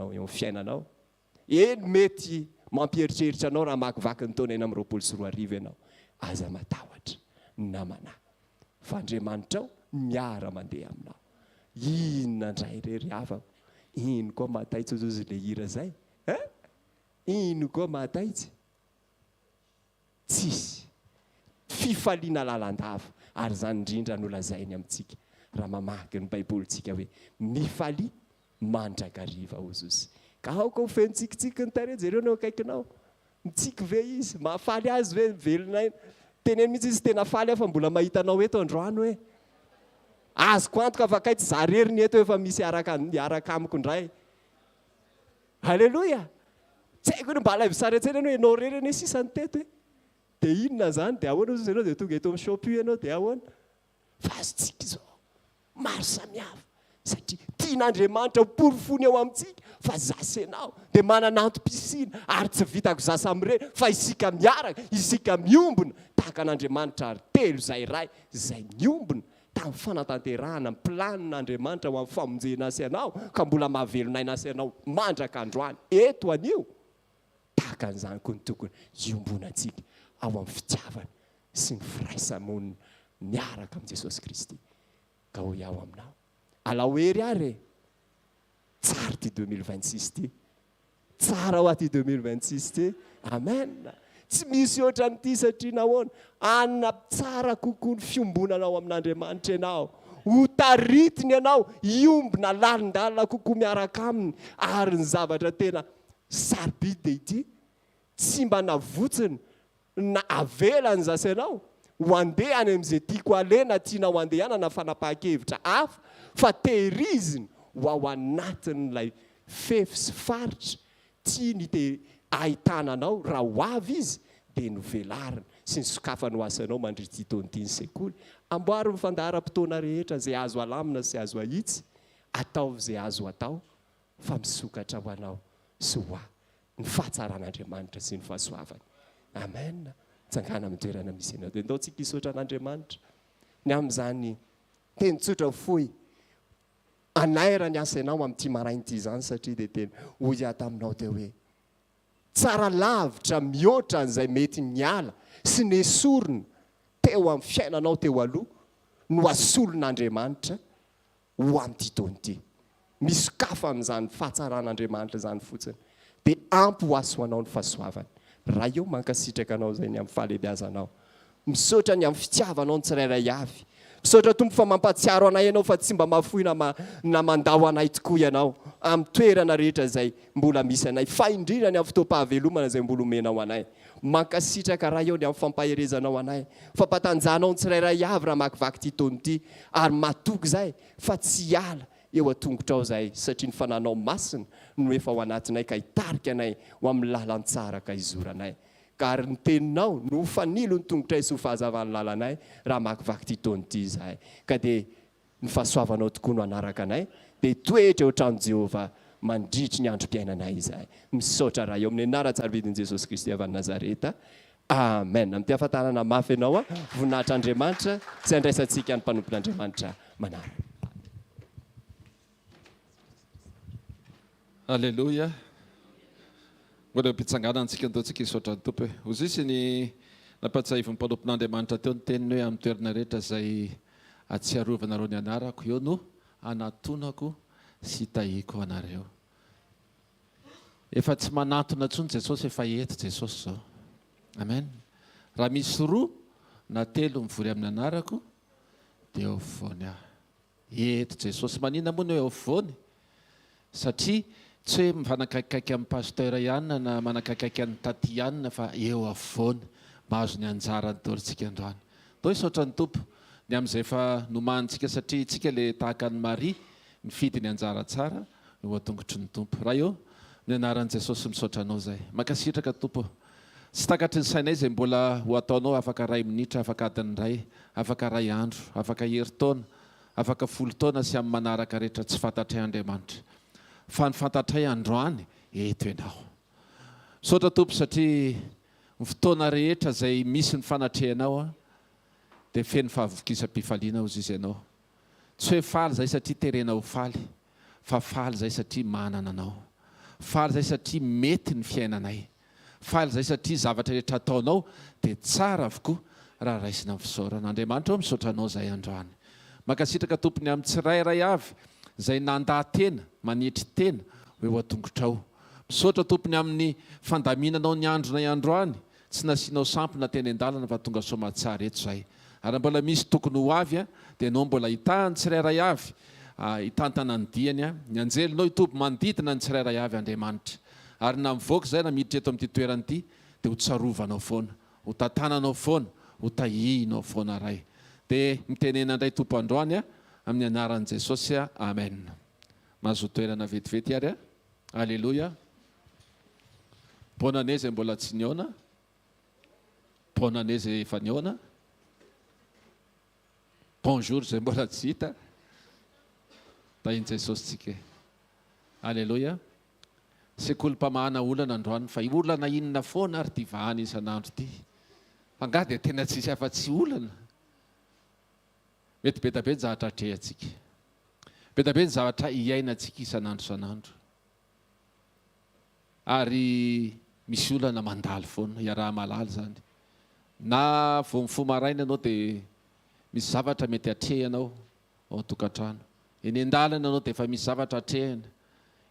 anao eo amin'ny fiainanao. Eny mety mampieritreritra anao raha makivaky ny taona eny amin'ny 24 ianao. Aza matahotra namana. Fa Andriamanitra miara mandeha aminao. Inona indray rery havako? Ino koa mahataitsy ozy le hira zay? Ino koa mahataitsy? Tsisy. Fifaliana lalandava. Ary zany indrindra nolazainy amintsika. Raha mamaky ny baibolitsika hoe mifaly mandrakariva ozy. Ka aoka ho fentsikitsiky ny tare jereo no akaikinao. Mitsiky ve izy? Mahafaly azy ve velona iny? Teneny mihitsy izy tena faly afa mbola mahitanao eto androano hoe. Azoko antoka fa kaitsy zareriny eto efa misy araka amiko indray. Halleluja. Tsy haiko ny mba laivitsaratsena hoe enao reriny sisany teto hoe. Dia inona zany? Dia ahoana ozy ianao dia tonga eto amin'ny shopu ianao dia ahoana? Fa azontsika izao. Maro samihafa. Satria tian'Andriamanitra porofony ao amintsika fa zasa ianao dia manana antom-pisina ary tsy vitako zasa amin'ireny fa isika miaraka, isika miombona tahaka an'Andriamanitra ary telo zay ray zay miombona tamin'ny fanatanterahana ny planin'Andriamanitra ho amin'ny famonjena asy ianao ka mbola mahavelona asy ianao mandraka androany eto anio. Tahaka an'izany koa ny tokony iombonantsika ao amin'ny fitiavana sy ny firaisamonina miaraka amin'ny Jesosy Kristy. Ka ho iaho aminao. Alahoery ary tsara ty 2026 ty. Tsara ho aty 2026 ty. Amen. Tsy misy oatra n'ity satria nahoana anona tsara kokoa ny fiombonanao amin'Andriamanitra ianao. Ho taritiny ianao iombona lalindalina kokoa miaraka aminy ary ny zavatra tena sarobidy dia ity. Tsy mba navotsiny na avela ny zasa ianao ho andeha any amin'izay tiako alena tianao andehanana fanapahan-kevitra hafa fa tehiriziny ho ao anatin'ilay fefy sy faritra tiany dia ahitananao raha ho avy izy dia novelarina sy ny sokafany ho asanao mandrity taonty ny sekoly. Amboary ny fandaharam-potoana rehetra izay azo alamina sy azo ahitsy, atao izay azo atao fa misokatra ho anao sy ho ahy ny fahatsaran'Andriamanitra sy ny fahasoavany. Amen. Tsangana amin'ny toerana misy ianao dia ndaontsika hisaotra an'Andriamanitra ny amin'izany teny tsotra fohy anaira ny asa ianao amin'ity marain'ity izany satria dia tena hoy ahy taminao dia hoe tsara lavitra mihoatra an'izay mety miala sy nesorina teo amin'ny fiainanao teo aloha no asolon'Andriamanitra ho amin'ity taon'ity. Misokafa amin'izany fahatsaran'Andriamanitra izany fotsiny dia ampy ho aso anao ny fahasoavany. Raha eo mankasitraka anao zay ny amin'ny fahalebiazanao. Misaotra ny amin'ny fitiavanao ny tsirairay avy. Misaotra Tompo fa mampatsiaro anay ianao fa tsy mba mafoy na mandao anay tokoa ianao amin'ny toerana rehetra izay mbola misy anay. Fa indrindra ny amin'ny fotoam-pahavelomana izay mbola omenao anay. Mankasitraka raha eo ny amin'ny fampaherezanao anay. Fampatanjahanao ny tsirairay avy raha makivaky ity taona ity ary matoky izay fa tsy hiala eo an-tongotra ao izay satria ny fananao masina no efa ao anatinay ka hitarika anay ho amin'ny lalan-tsara ka hizoranay. Ka ary ny teninao no fanilo ny tongotray sy ho fahazavany lalanay raha makivaky ity taona ity izahay. Ka dia ny fahasoavanao tokoa no anaraka anay dia toetra eo an-trano Jehovah mandritry ny androm-piainanay izahay. Misaotra raha eo amin'ny anaran-tsaravidin'i Jesosy Kristy avy Nazareta. Amen. Amin'ny ahafantarana mafy ianao voninahitra Andriamanitra sy andraisantsika ny mpanompon'Andriamanitra manaraka. Alléluia. Mbola mpitsangana antsika ntaontsika hisaotra ny tompo hoe ozy isy ny nampatsiahivo ny mpanompon'Andriamanitra teo ny teniny hoe amin'ny toerana rehetra izay atsiarovanareo ny anarako eo no anatonako sy tahiko anareo. Efa tsy manatona intsony Jesosy efa eto Jesosy zao. Amen. Raha misy roa na telo mivory amin'ny anarako dia eo afovoany aho. Eto Jesosy manina moa no eo afovoany satria tsy hoe mifanakaikaiky amin'ny pasteur ihany na manakaikaiky amin'ny taty ihany fa eo afovoany mahazo ny anjarany taorintsika androany. Dao hisaotra ny tompo ny amin'izay efa nomantsika satria itsika le tahaka ny Maria mifidy ny anjara tsara eo atongotry ny tompo. Raha eo ny anaran'i Jesosy misaotra anao zay. Mankasitraka tompo. Tsy takatry ny sainay izay mbola ho ataonao afaka 2 minitra, afaka adiny 2, afaka 2 andro, afaka herintaona, afaka 10 taona sy amin'ny manaraka rehetra tsy fantatray Andriamanitra. Fa ny fantatray androany eto ianao. Misaotra tompo satria ny fotoana rehetra izay misy ny fanatrehanao dia feno fahavokisam-pifaliana ozy izy ianao. Tsy hoe faly izay satria terena ho faly, fa faly izay satria manana anao. faly zay satria mety ny fiainanay, faly zay satria zavatra rehetra ataonao dia tsara avokoa raha raisina amin'ny fisaorana. Andriamanitra ao misaotra anao zay androany. Mankasitraka tompony amin'ny tsirairay avy izay nandà-tena, manetry tena hoe ho atongotra ao. Misaotra tompony amin'ny fandaminanao ny andronay androany, tsy nasianao sampy na teny an-dalana fa tonga somatsara eto izay. Ary mbola misy tokony ho avy dia anao mbola hitahany tsirairay avy, hitantana ny diany ny anjelinao hitoby manodidina ny tsirairay avy Andriamanitra. Ary na mivoaka izay na miditra eto amin'ity toerana ity dia ho tsarovanao foana, ho tantananao foana, ho tahihinao foana ray. Dia mitenena indray tompo androany amin'ny anaran'i Jesosy. Amen. Mahazo toerana vetivety ary. Alleluia. Bonne année zay mbola tsy niona. Bonne année zay efa niona. Bonjour zay mbola tsy hita. Tahin Jesosy tsika. Alleluia. Sekolim-pamahana olana androany fa olana inona foana ary ty vahana isan'andro ty. Fa ngah dia tena tsisy afa-tsy olana. Mety betabe ny zavatra atrehantsika. Betabe ny zavatra iainantsika isan'andro isan'andro. Ary misy olana mandalo foana, iaraha malala zany. Na vao mifoha maraina ianao dia misy zavatra mety atrehanao ao an-tokantrano. Eny an-dalana ianao dia efa misy zavatra atrehana.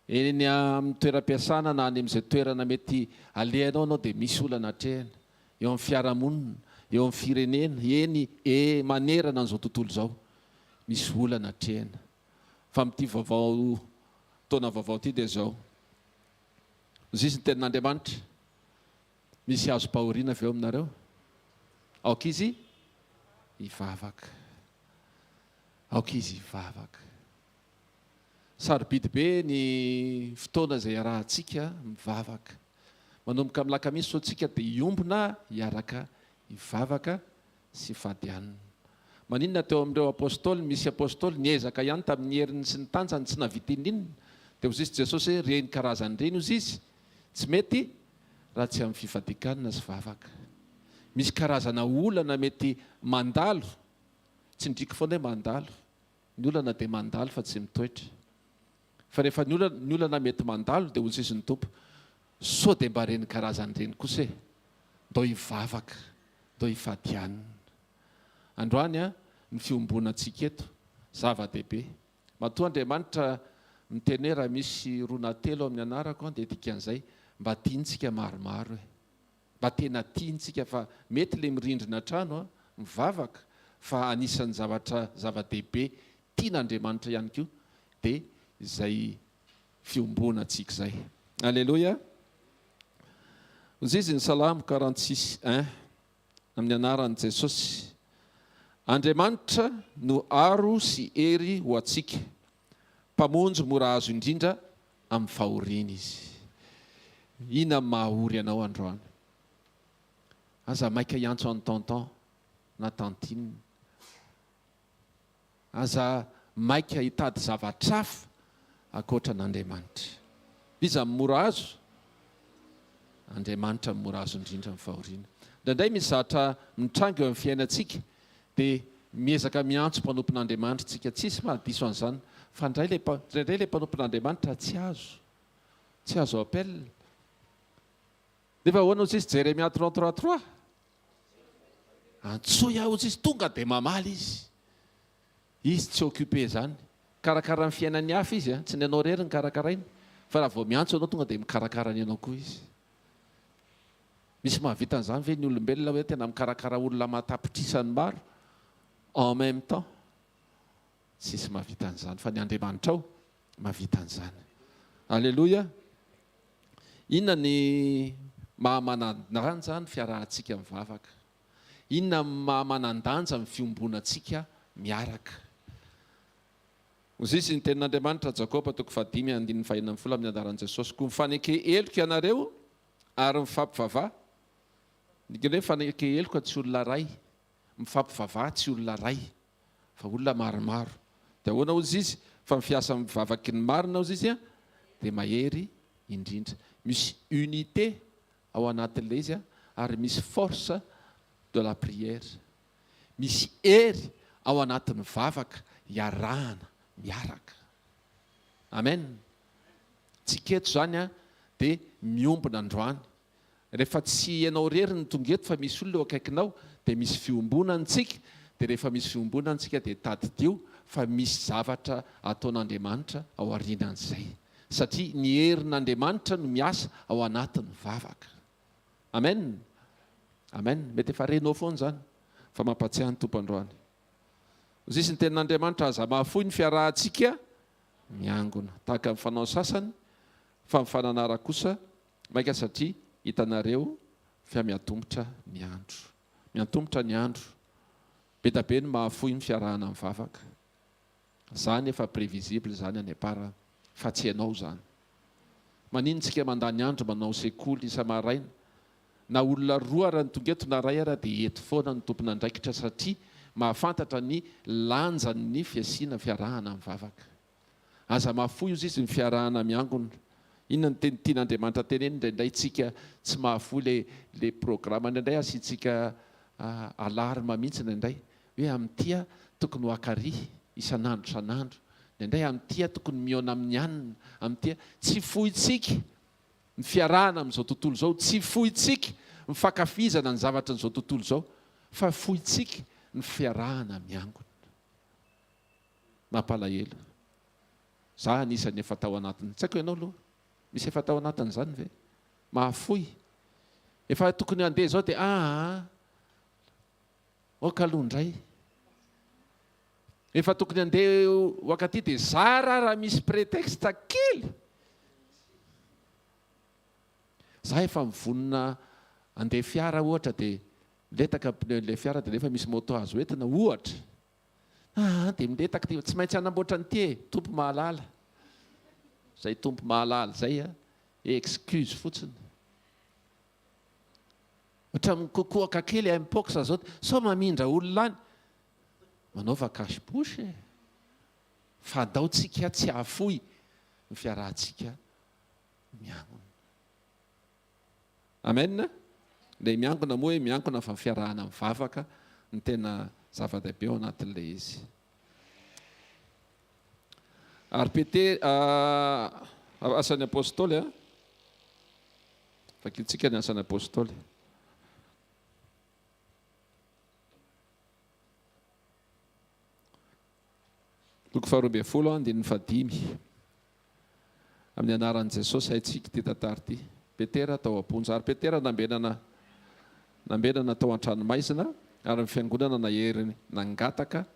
Eny amin'ny toeram-piasana na any amin'izay toerana mety alehanao ianao dia misy olana atrehana. Eo amin'ny fiarahamonina, eo amin'ny firenena, eny manerana an'izao tontolo izao misy olana atrehana. Fa amin'ity vaovao, taona vaovao ity dia izao. Zisy ny tenin'Andriamanitra. Misy azo pahoriana avy eo aminareo? Aoka izy hivavaka. Aoka izy hivavaka. Sarobidy be ny fotoana izay arahantsika mivavaka. Manomboka amin'ny lakamisy sao tsika dia hiombona hiaraka hivavaka sy fadianina. Maninona teo amin'ireo apôstôly, misy apôstôly niezaka ihany tamin'ny heriny sy ny tanjany tsy navita inona. Dia hozy izy Jesosy hoe reny karazany reny hozy izy. Tsy mety raha tsy amin'ny fifadikanana sy vavaka. Misy karazana olana mety mandalo, tsy ndriky foana hoe mandalo. Ny olana dia mandalo fa tsy mitoetra. Fa rehefa ny olana mety mandalo dia hozy izy ny tompo, sao dia mba reny karazany reny kosa e. Ndao hivavaka, ndao hifadianina. Androany ny fiombonantsika eto zava-dehibe. Matoa Andriamanitra miteny hoe raha misy rona telo amin'ny anarako dia dikan'izay mba tiantsika maromaro e. Mba tena tiantsika fa mety le mirindrina trano mivavaka fa anisan'ny zavatra zava-dehibe tian'Andriamanitra ihany koa dia izay fiombonantsika izay. Alleluia. Hozy izy ny Salamo 46:1 amin'ny anaran'i Jesosy. Andriamanitra no aro sy hery ho antsika, mpamonjy mora azo indrindra amin'ny fahoriana izy. Ina mahahory anao androany? Aza maika hiantso an'ny tonton na tantine. Aza maika hitady zavatra hafa akoatra n'Andriamanitra. Iza mora azo? Andriamanitra mora azo indrindra amin'ny fahoriana. Indraindray misy zavatra mitrango eo amin'ny fiainantsika dia miezaka miantso mpanompon'Andriamanitra tsika, tsisy mahadiso an'izany. Fa indraindray le mpanompon'Andriamanitra tsy azo appel. Nefa ahoana hozy izy Jeremia 33:3 antsoy aho hozy izy tonga dia mamaly izy. Izy tsy occupé zany, karakara ny fiainany hafa izy, tsy ny anao rery ny karakarainy, fa raha vao miantso anao tonga dia mikarakara ny anao koa izy. Misy mahavita an'izany ve ny olombelona hoe tena mikarakara olona matapitrisany maro en même temps? Tsisy mahavita an'izany fa ny Andriamanitra ao mahavita an'izany. Alleluia. Inona ny mahamanandanja ny fiarahantsika mivavaka? Inona mahamanandanja ny fiombonantsika miaraka? Hozy izy ny tenin'Andriamanitra Jakoba 5:5 amin'ny anaran'i Jesosy. Koa mifaneke eloko ianareo ary mifampivavà. Nikeny hoe mifaneke eloko tsy olona ray, mifampivavà tsy olona ray, fa olona maromaro. Dia ahoana hozy izy? Fa mifiasa mivavaky ny marina hozy izy dia mahery indrindra. Misy unité ao anatin'ilay izy ary misy force de la prière. Misy hery ao anatin'ny vavaka iarahana miaraka. Amen. Tsiketo zany dia miombona androany. Rehefa tsy ianao rery ny tongeto fa misy olona eo akaikinao dia misy fiombonantsika, dia rehefa misy fiombonantsika dia tadidio fa misy zavatra ataon'Andriamanitra ao aorianan'izay, satria ny herin'Andriamanitra no miasa ao anatin'ny vavaka. Amen. Amen. Mety efa renao foana zany fa mampatsiahy ny tompo androany. Zisy ny tenin'Andriamanitra aza mahafoy ny fiarahantsika miangona tahaka ny fanao sasany, fa ny fananara kosa maika, satria hitanareo fa miatombotra ny andro. Miatombotra ny andro. Be da be ny mahafoy ny fiarahana amin'ny vavaka. Zany efa prévisible zany any apara, fa tsy ianao zany. Maninontsika mandany andro manao sekoly isa-maraina, na olona roa raha ny tongeto na ray ara dia eto foana ny tompona andraikitra, satria mahafantatra ny lanjan'ny fiasiana fiarahana amin'ny vavaka. Aza mahafoy izy izy ny fiarahana miangona. Inona ny teny tian'Andriamanitra teneny indraindray tsika tsy mahafoy le programa indraindray, asiantsika alarma mihitsy indraindray hoe amin'tia tokony ho akary isan'andro isan'andro, indraindray amin'tia tokony mihaona amin'ny anina, amin'tia tsy fohitsika ny fiarahana amin'izao tontolo izao, tsy fohitsika ny fakafizana ny zavatra n'izao tontolo izao, fa fohitsika ny fiarahana miangona. Mampalahelo. Za anisany efa tao anatiny. Tsy haiko ianao aloha, misy efa tao anatiny zany ve? Mahafoy. Efa tokony handeha zao dia okaloha indray. Efa tokony handeha wakati dia zara raha misy prétexte kely. Za efa mivonona handeha fiara ohatra dia miletaka le fiara dia nefa misy moto azo entina ohatra. Dia miletaka dia tsy maintsy hanamboatra an'ity tompo mahalala. Zay tompo mahalala zay excuse fotsiny. Ohatra mikokoaka kely impox zao, sao mamindra olona any. Manaova cache-bouche. Fadaontsika tsy hafoy ny fiarahantsika miangona. Amen. Ilay miangona moa hoe miangona fa fiarahana amin'ny vavaka ny tena zava-dehibe ao anatin'ilay izy. Ary asan'ny apôstôly fakitsika ny asan'ny apôstôly. Toko 12:15 amin'ny anaran'i Jesosy haitsika ty tantara ty. Petera tao am-ponja, ary Petera nambenana tao an-tranomaizina, ary ny fiangonana nahery nangataka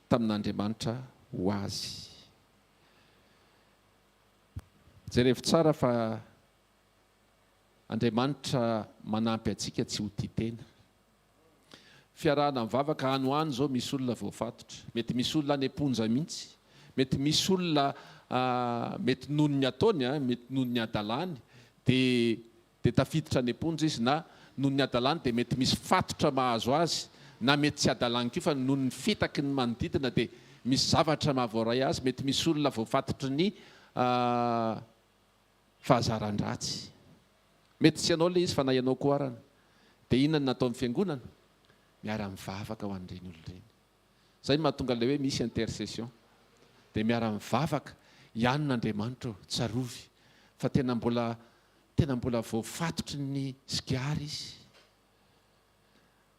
tamin'Andriamanitra ho azy. Jerevy tsara fa Andriamanitra manampy atsika tsy ho titena. Fiarahana mivavaka hanohany zao misy olona voafatotra, mety misy olona any amponja mihitsy, mety misy olona mety noho ny ataony, mety noho ny adalany dia tafiditra any amponja izy, na noho ny adalany dia mety misy fatotra mahazo azy, na mety tsy adalany koa fa noho ny fitaky ny manodidina dia misy zavatra mahavoaray azy. Mety misy olona voafatotry ny fahazaran-dratsy. Mety tsy ianao le izy fa na ianao koa arany. Dia inona no nataon'ny fiangonana? Miara-mivavaka ho an'ireny olon'ireny. Zay mahatonga ilay hoe misy intercession. Dia miara-mivavaka ianon'Andriamanitra tsarovy, fa tena mbola voafatotry ny sigary izy.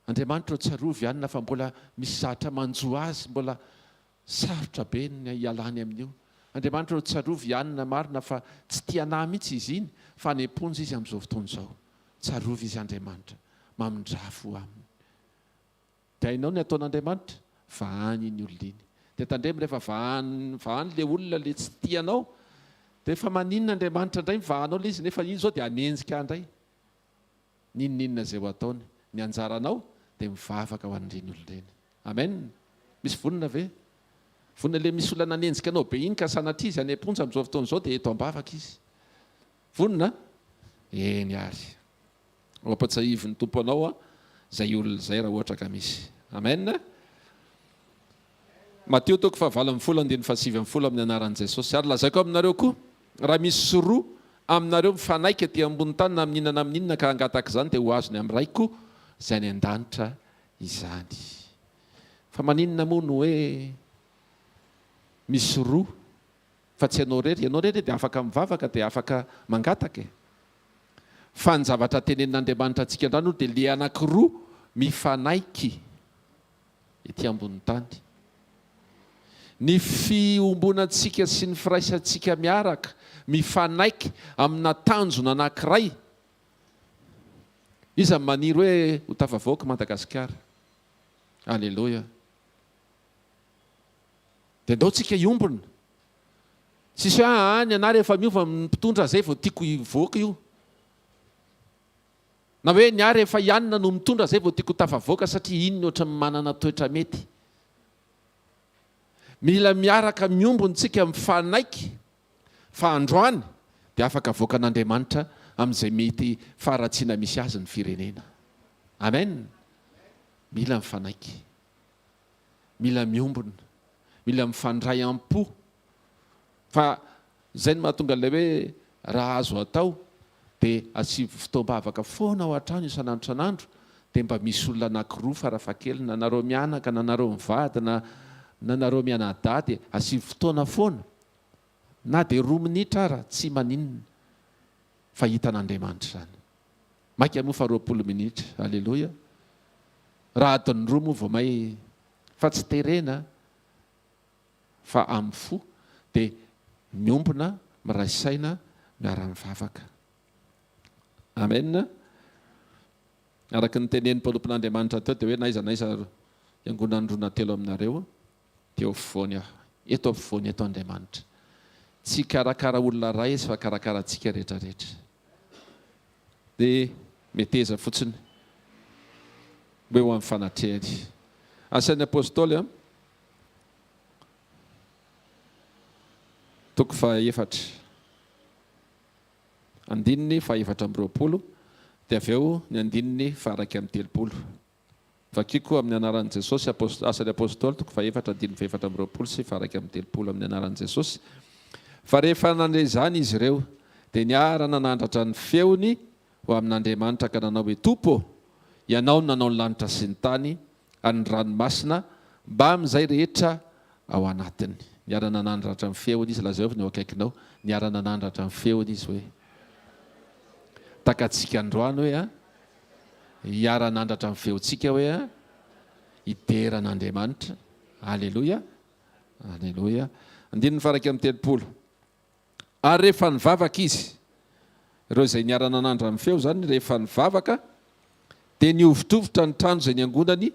Andriamanitra tsarovy ianona fa mbola misy zatra manjoa azy, mbola sarotra be ny ialany amin'io. Andriamanitra tsarovy ianona marina fa tsy tia anahy mihitsy izy iny, fa any amponja izy amin'izao fotoana izao. Tsarovy izy Andriamanitra, mamindrafo aminy. Dia hainao ny ataon'Andriamanitra? Vahany iny olona iny. Dia tandremo rehefa vahany le olona le tsy tianao, dia efa maninona Andriamanitra indray mivahanao le izy, nefa iny zao dia hanenjika indray. Ninonina izay ho ataony? Ny anjaranao dia mivavaka ho an'ireny olon'ireny. Amen. Misy vonona ve? Vonona le misy olona nanenjika anao be iny ka sanatria izy any amponja amin'izao fotoana izao dia eto ambavaka izy. Vonona? Eny ary. Mampatsahivy ny tompo anao zay olona zay raha ohatra ka misy. Amen. Mateo 7:10 amin'ny anaran'i Jesosy. Ary lazaiko aminareo koa, raha misy soroa aminareo mifanaika aty ambony tany na amin'inona amin'inona ka hangataka izany dia ho azony amin'ny raiko izay any an-danitra izany. Fa maninona moa no hoe misy soroa fa tsy ianao rery dia afaka mivavaka dia afaka mangataka. Fa ny zavatra tenenin'Andriamanitra antsika andrano dia le anankiroa mifanaiky ety ambony tany. Ny fiombonantsika sy ny firaisantsika miaraka mifanaiky amina tanjona anankiray. Iza maniry hoe ho tafavoaka Madagasikara. Alleloia. Dia ndaotsika iombona. Tsisy hoe any ana rehefa miova mpitondra zay vao tiako hivoaka io. Na hoe ny rehefa ianona no mitondra zay vao tiako tafavoaka satria iny ohatry ny manana toetra mety. Mila miaraka miombontsika mifanaiky fa androany dia afaka voakan'Andriamanitra amin'izay mety faharatsiana misy azy ny firenena. Amen. Mila mifanaiky. Mila miombona. Mila mifandray am-po. Fa izay no mahatonga ilay hoe raha azo atao dia asivy fotoam-bavaka foana ao an-trano isan'andro dia mba misy olona anankiroa farafahakeliny na nareo mianaka na nareo mivady na nareo mianadahy dia asivy fotoana foana na dia 2 minitra ara tsy maninona fa hitan'Andriamanitra izany. Maika moa fa 20 minitra. Alleloia. Raha adiny 2 moa vao may fa tsy terena fa amin'ny fo dia miombona miray saina miara-mivavaka. Amen. Araka ny tenen'ny mpanompon'Andriamanitra teo dia hoe naiza iangonandrona telo aminareo dia eo afovoany aho. Eto afovoany eto Andriamanitra. Tsy karakara olona ray izy fa karakara antsika rehetrarehetra. Dia meteza fotsiny hoe ho amin'ny fanatrehany. Asan'ny apôstôly toko faha-4 andininy faha-420 dia avy eo ny andininy faha-130. Vakiko amin'ny anaran'i Jesosy asan'ny apôstôly toko faha-4 andininy faha-420 sy faha-130 amin'ny anaran'i Jesosy. Fa rehefa nandray izany izy ireo dia niara nanandratra ny feony ho amin'Andriamanitra ka nanao hoe Tompo, ianao nanao ny lanitra sy ny tany ary ny ranomasina mba amin'izay rehetra ao anatiny. Niara nanandratra ny feony izy lazao ny eo akaikinao. Niara nanandratra ny feony izy hoe takatsika androany hoe hiara nandratra ny feontsika hoe hideran'Andriamanitra. Alleloia. Alleloia. Andininy faha-130. Ary rehefa nivavaka izy, ireo izay niara nanandra ny feo zany, rehefa nivavaka dia niovitrovotra ny trano izay niangonany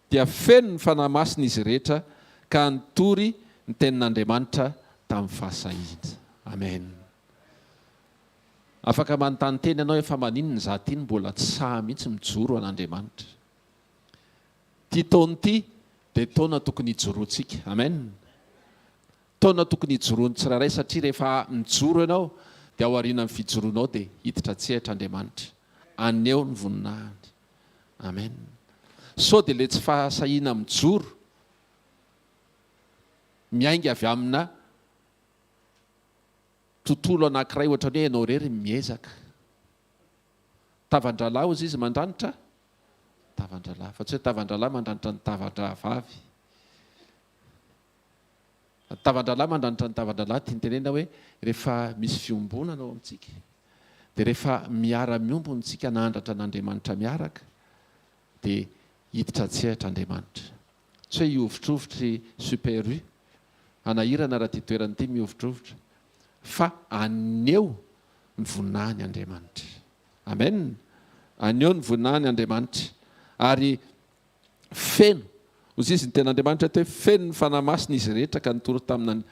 dia feno ny fanahy-masina izy rehetra ka nitory ny tenin'Andriamanitra tamin'ny fahasahiana. Amen. Afaka manontany teny ianao efa maninona izaho ty mbola tsy sahy mihitsy mijoro an'Andriamanitra. Ty taona ty dia taona tokony hijoroantsika. Amen. Taona tokony hijoroan'ny tsirairay satria rehefa mijoro ianao dia ao aorian'ny fijoroanao dia hiditra tsehitr'Andriamanitra. Aneo ny voninahiny. Amen. So dia ilay tsy fahasahiana mijoro miainga avy amina tontolo anankiray ohatra ny hoe ianao rery miezaka. Tavandralahy ozy izy mandranitra tavandralahy, fa tsy hoe tavandralahy mandranitra ny tavandrahavavy. Tavandralahy mandranitra ny tavandralahy tia nitenena hoe rehefa misy fiombonana ao amintsika dia rehefa miara-miombontsika nahandratra n'Andriamanitra miaraka dia hiditra tsehitr'Andriamanitra. Tsy hoe hiovitrovitry super U anahirana raha ty toerana ty miovitrovitra fa aneo ny voninahiny Andriamanitra. Amen. Aneo ny voninahiny Andriamanitra ary feno ozy izy ny ten'Andriamanitra hoe feno ny fanahy-masina izy rehetra ka nitory ny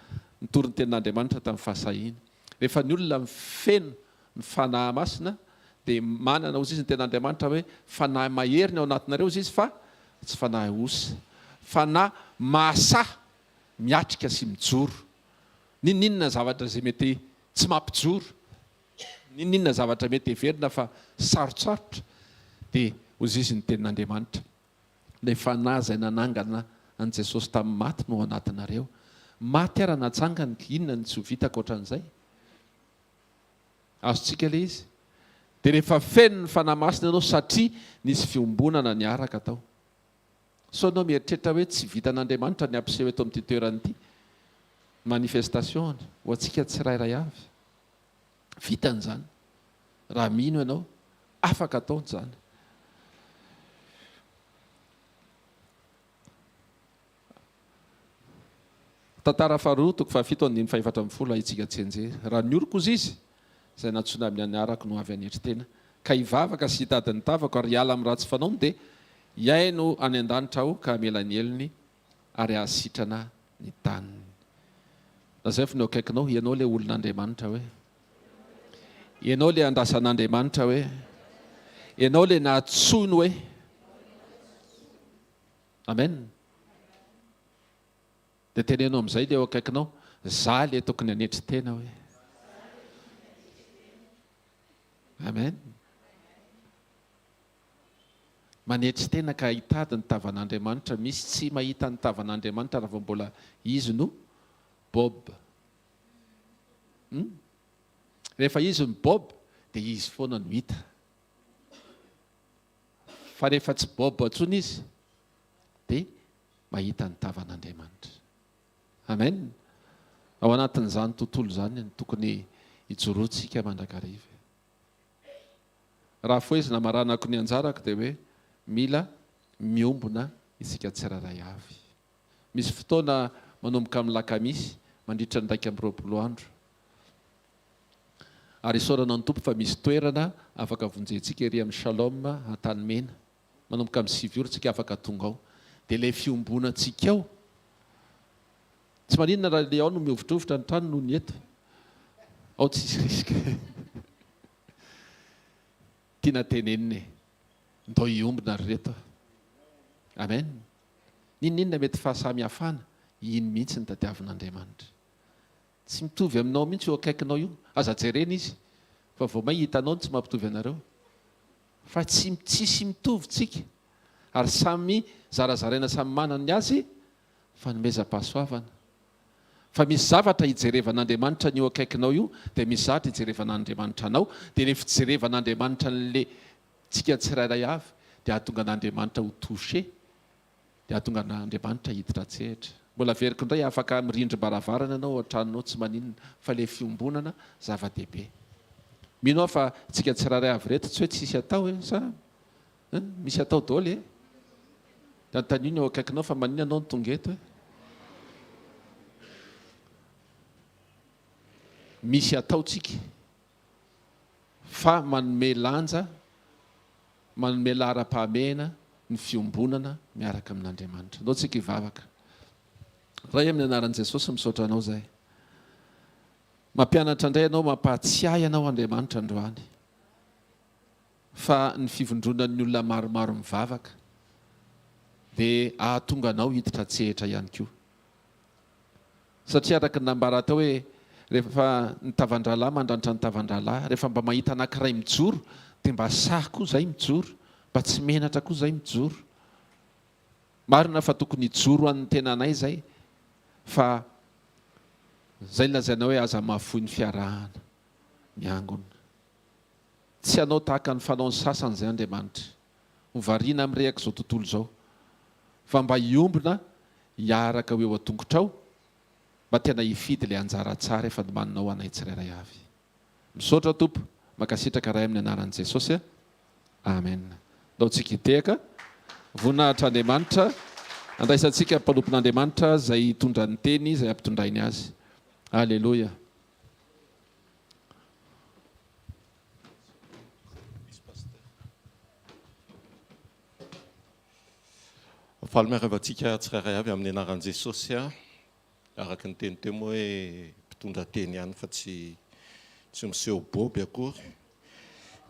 tenin'Andriamanitra tamin'ny fahasahiana. Rehefa ny olona feno ny fanahy-masina dia manana ozy izy ny ten'Andriamanitra hoe fanahy maheriny ao anatinareo izy fa tsy fanahy osa, fanahy mahasahy miatrika sy mijoro. Ninona zavatra izay mety tsy mampijoro, ninona zavatra mety heverina fa sarotsarotra dia ozy izy ny tenin'Andriamanitra. Ilay fanahy izay nanangana an' Jesosy tamin'ny maty no ao anatinareo. Maty ara natsangany, inona ny tsy ho vita ankoatran'izay? Azontsika ilay izy. Dia rehefa feno ny fanahy-masina ianao satria nisy fiombonana niaraka tao. So anao mieritreritra hoe tsy vitan'Andriamanitra ny ampiseho eto amin'ity toerana ity. manifestation ho antsika tsirairay avy vitan'izany raha mino ianao afaka ataony zany. Tantara faharoa toko fahafito andiny fahefatra amby folo ahitsika tsenjery. Raha nioroko izy izy izay natsona amin'ny aniarako no avy anetry tena ka hivavaka sy hitadiny tavako ary hiala amin'ny ratsy fanaony dia hiaino any an-danitra aho ka hamela ny elony ary hahasitrana ny taniny. Nazay fa ny akaikinao ianao ilay olon'Andriamanitra hoe ianao ilay andrasan'Andriamanitra hoe ianao ilay nahatsoiny hoe amen. Dia tenenao amin'izay ilay eo akaikinao za ilay tokony hanetry tena hoe amen. Manetry tena ka hitady ny tavan'Andriamanitra. Misy tsy mahita ny tavan'Andriamanitra raha vao mbola izy no Bob. Rehefa izy ny Bob dia izy foana no hita. Fa rehefa tsy Bob atsony izy dia mahita ny tavan'Andriamanitra. Amen. Ao anatin'izany tontolo izany ny tokony hijoroantsika mandrakariva. Raha foezina maranako ny anjarako dia hoe mila miombona isika tsirairay avy. Misy fotoana manomboka amin'ny lakamisy mandritra ny 2 andro ary isaorana ny tompo fa misy toerana afaka vonjentsika ery amin'ny Shalom Antanimena manomboka amin'ny 7 ora tsika afaka tonga ao dia ilay fiombonantsika ao tsy maninona raha le ao no mihovitrovitra ny trano noho ny eto ao tsisy risika tiana tenenina ndao hiombona ry reto. Amen. Ninona mety fahasamihafana iny mihitsy ny tadiavin'Andriamanitra. Tsy mitovy aminao mihitsy eo akaikinao io. Aza jerena izy fa vao mahita anao tsy mampitovy anareo fa tsisy mitovy tsika ary samy zarazaraina samy manana ny azy fanomezam-pahasoavana. Fa misy zavatra hijerevan'Andriamanitra ny eo akaikinao io dia misy zavatra hijerevan'Andriamanitra anao dia rehefa fijerevan'Andriamanitra n'le tsika tsirairay avy dia ahatonga an'Andriamanitra ho touché dia ahatonga an'Andriamanitra hiditra tsehatra. Mbola veriko indray afaka mirindry-baravarana ianao ao an-tranonao tsy maninona fa ilay fiombonana zava-dehibe. Mino aho fa tsika tsirairay avy reto tsy hoe tsisy atao hoe sa misy atao daholo e dia antaniny eo akaikinao fa maninona anao ny tonga eto hoe misy ataotsika fa manome lanja manome lara-pahamehana ny fiombonana miaraka amin'Andriamanitra. Andao tsika hivavaka. Ray amin'ny anaran'i Jesosy misaotra anao zahay. Mampianatra indray ianao mampahatsiahy ianao Andriamanitra androany fa ny fivondronan'ny olona maromaro mivavaka dia ahatonga anao hiditra tsehatra ihany koa. Satria araka ny nambara tao hoe rehefa ny tavan-dralahy mandranitra ny tavan-dralahy rehefa mba mahita anankiray mijoro dia mba sahy koa izay mijoro mba tsy menatra koa izay mijoro. Marina fa tokony hijoro an'ny tenanay izay fa izay lazaina hoe aza mahafoy ny fiarahana miangona. Tsy anao tahaka ny fanaony sasany izay Andriamanitra hovariana amin'irehaka izao tontolo izao fa mba hiombona hiaraka ho eo an-tongotra ao mba tena hifidy ilay anjara tsara efa nomaninao anay tsirairay avy. Misaotra Tompo, mankasitraka ray amin'ny anaran'i Jesosy. Amen. Ndao tsika hitehaka voninahitra Andriamanitra andraisantsika mpanompon'Andriamanitra izay hitondra ny teny izay ampitondrainy azy. Alleluia. Falimarevantsika tsirairay avy amin'ny anaran'i Jesosy araka ny teny teo moa hoe mpitondra teny ihany fa tsy miseho boby akory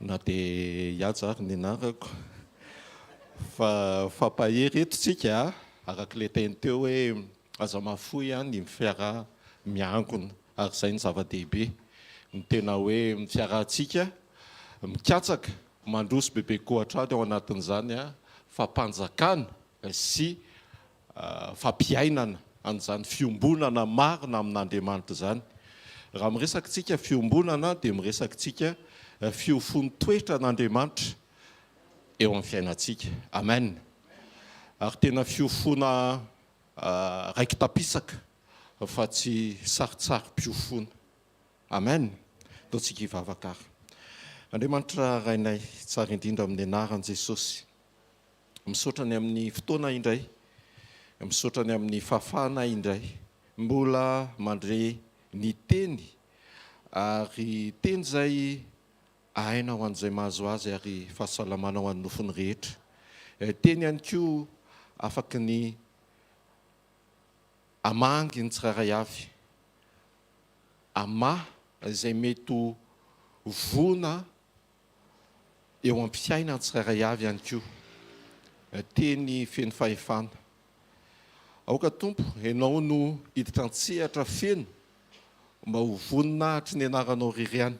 na dia hiaja ary ny anarako fa fampahery eto tsika araka ilay teny teo hoe aza mahafoy ny fiaraha miangona ary izay ny zava-dehibe ny tena hoe ny fiarahantsika mikatsaka mandroso bebe kohatrany ao anatin'izany fampanjakana sy fampiainana an'izany fiombonana marina amin'Andriamanitra izany. Raha miresaka tsika fiombonana dia miresaka tsika fiofony toetra n'Andriamanitra eo amin'ny fiainantsika. Amen. Ary tena fiofona raiki tapisaka fa tsy sarotsarom-piofona. Amen. Ataontsika hivavaka ary. Andriamanitra rainay tsara indrindra amin'ny anaran'i Jesosy. Misaotra ny amin'ny fotoana indray, misaotra ny amin'ny fahafahana indray, mbola mandre ny teny ary teny izay aina ho an'izay mahazo azy ary fahasalamana ho an'ny nofony rehetra. Teny ihany koa afaka ny amangy ny tsiraray avy, ama izay mety ho vona eo amin'ny fiainana tsiraray avy ihany koa. Teny feno fahefana. Aoka Tompo, ianao no hiditra an-tsehatra feno mba ho voninahitry ny anaranao ririany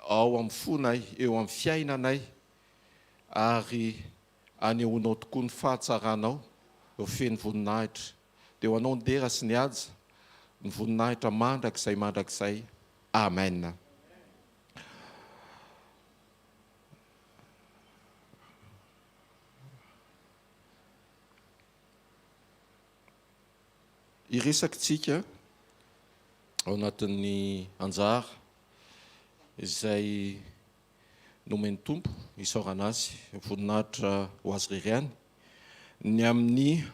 ao amin'ny fonay, eo amin'ny fiainanay, ary anehoanao tokoa ny fahatsaranao feno voninahitra. Dia ho anao ny dera sy ny haja, ny voninahitra mandrakizay. Amen. Iresakitsika ao anatin'ny anjara izay nomeny Tompo isaorana azy, voninahitra ho azy ririany, ny amin'ny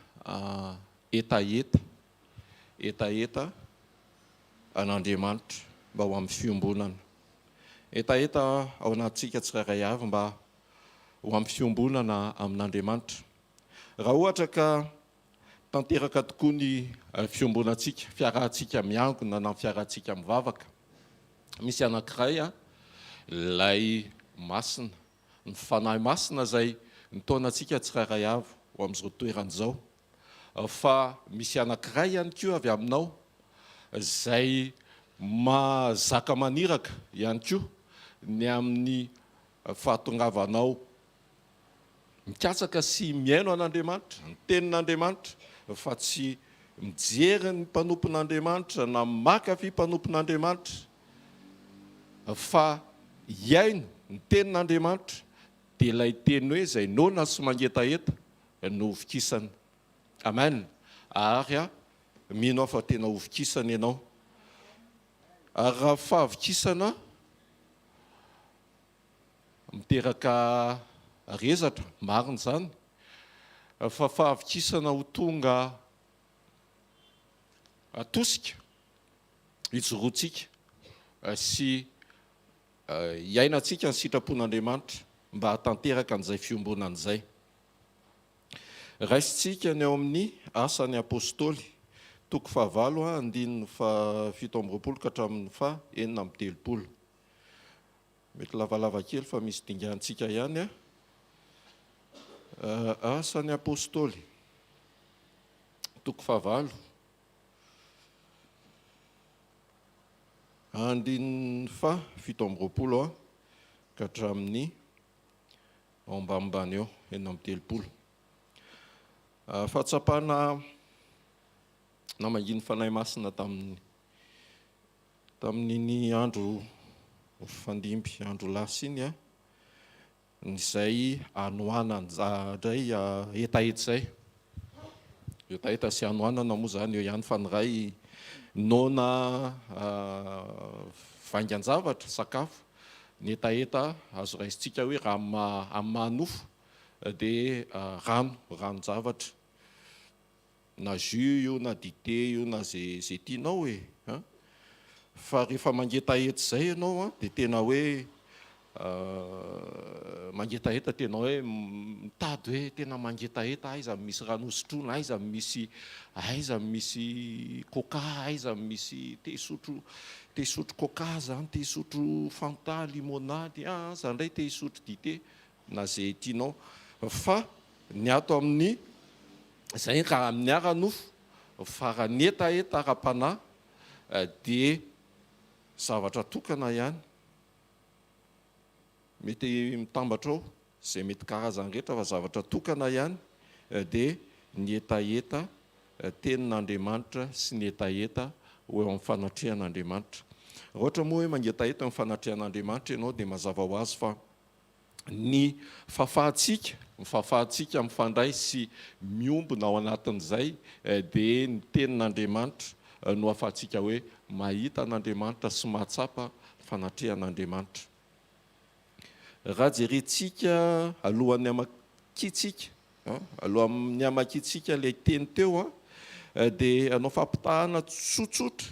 etaeta an'Andriamanitra mba ho amin'ny fiombonana. Etaeta ao anatintsika tsiraray avy mba ho amin'ny fiombonana amin'Andriamanitra. Raha ohatra ka tanteraka tokoa ny fiombonantsika, fiarahantsika miangona na fiarahantsika mivavaka, misy anankiray lay masina, ny fanahy masina izay nitaonantsika tsiraray avy ho amin'izao toeran'izao. Fa misy anankiray ihany koa avy aminao izay mazaka maniraka ihany koa ny amin'ny fahatongavanao mikatsaka sy miaino an'Andriamanitra, ny tenin'Andriamanitra, fa tsy mijery ny mpanompon'Andriamanitra na makafy mpanompon'Andriamanitra, fa iaino ny tenin'Andriamanitra, dia ilay teny hoe izay nona sy mangetaeta no ovikisana. Amen. Ary mino fa tena ovikisana ianao. Ary raha fahavikisana miteraka rezatra, marina izany, fa fahavikisana ho tonga atosika, hijoroantsika sy iainantsika ny sitrapon'Andriamanitra mba hatanteraka an'izay fiombonana izay. Raisintsika ny ao amin'ny asan'ny apôstôly, toko 9, andininy 7 ka hatramin'ny 9:30. Mety lavalava kely fa misy dingantsika ihany. Asan'ny apôstôly, toko 9, andininy 7 ka hatramin'ny ao ambanimbany eo 9:30. Fahatsapana namanginy fanahy masina tamin'ny andro fandimby, andro lasa iny izay anohanana indray etaeta izay. Etaeta sy anohanana moa izany eo ihany, fa ny ray nona vaingan-javatra, sakafo. Ny etaeta azo raisintsika hoe raha amin'ny mahanofo dia ranon-javatra, na jus io, na dité io, na zay tianao hoe. Fa rehefa mangetaeta izay ianao dia tena hoe mangetaeta, tena hoe mitady hoe tena mangetaeta, aiza misy rano hosotroina, aiza misy coca, aiza misy te hisotro coca zany, te hisotro fanta, limonady, za ndray te hisotro dité, na zay tianao. Fa ny ato amin'ny izay raha amin'ny ara-nofo, fa raha ny etaeta ara-panahy dia zavatra tokana ihany. Mety mitambatra ao izay mety karazany rehetra, fa zavatra tokana ihany dia ny etaeta tenin'Andriamanitra sy ny etaeta ho eo amin'ny fanatrehan'Andriamanitra. Raha ohatra moa hoe mangetaeta amin'ny fanatrehan'Andriamanitra ianao dia mazava ho azy fa ny fahafahantsika mifandray sy miombona ao anatin'izay dia ny tenin'Andriamanitra no ahafahantsika hoe mahita an'Andriamanitra sy mahatsapa fanatrehan'Andriamanitra. Raha jerentsika alohan'ny amakitsika, alohan'ny amakitsika ilay teny teo dia anao fampitahana tsotsotra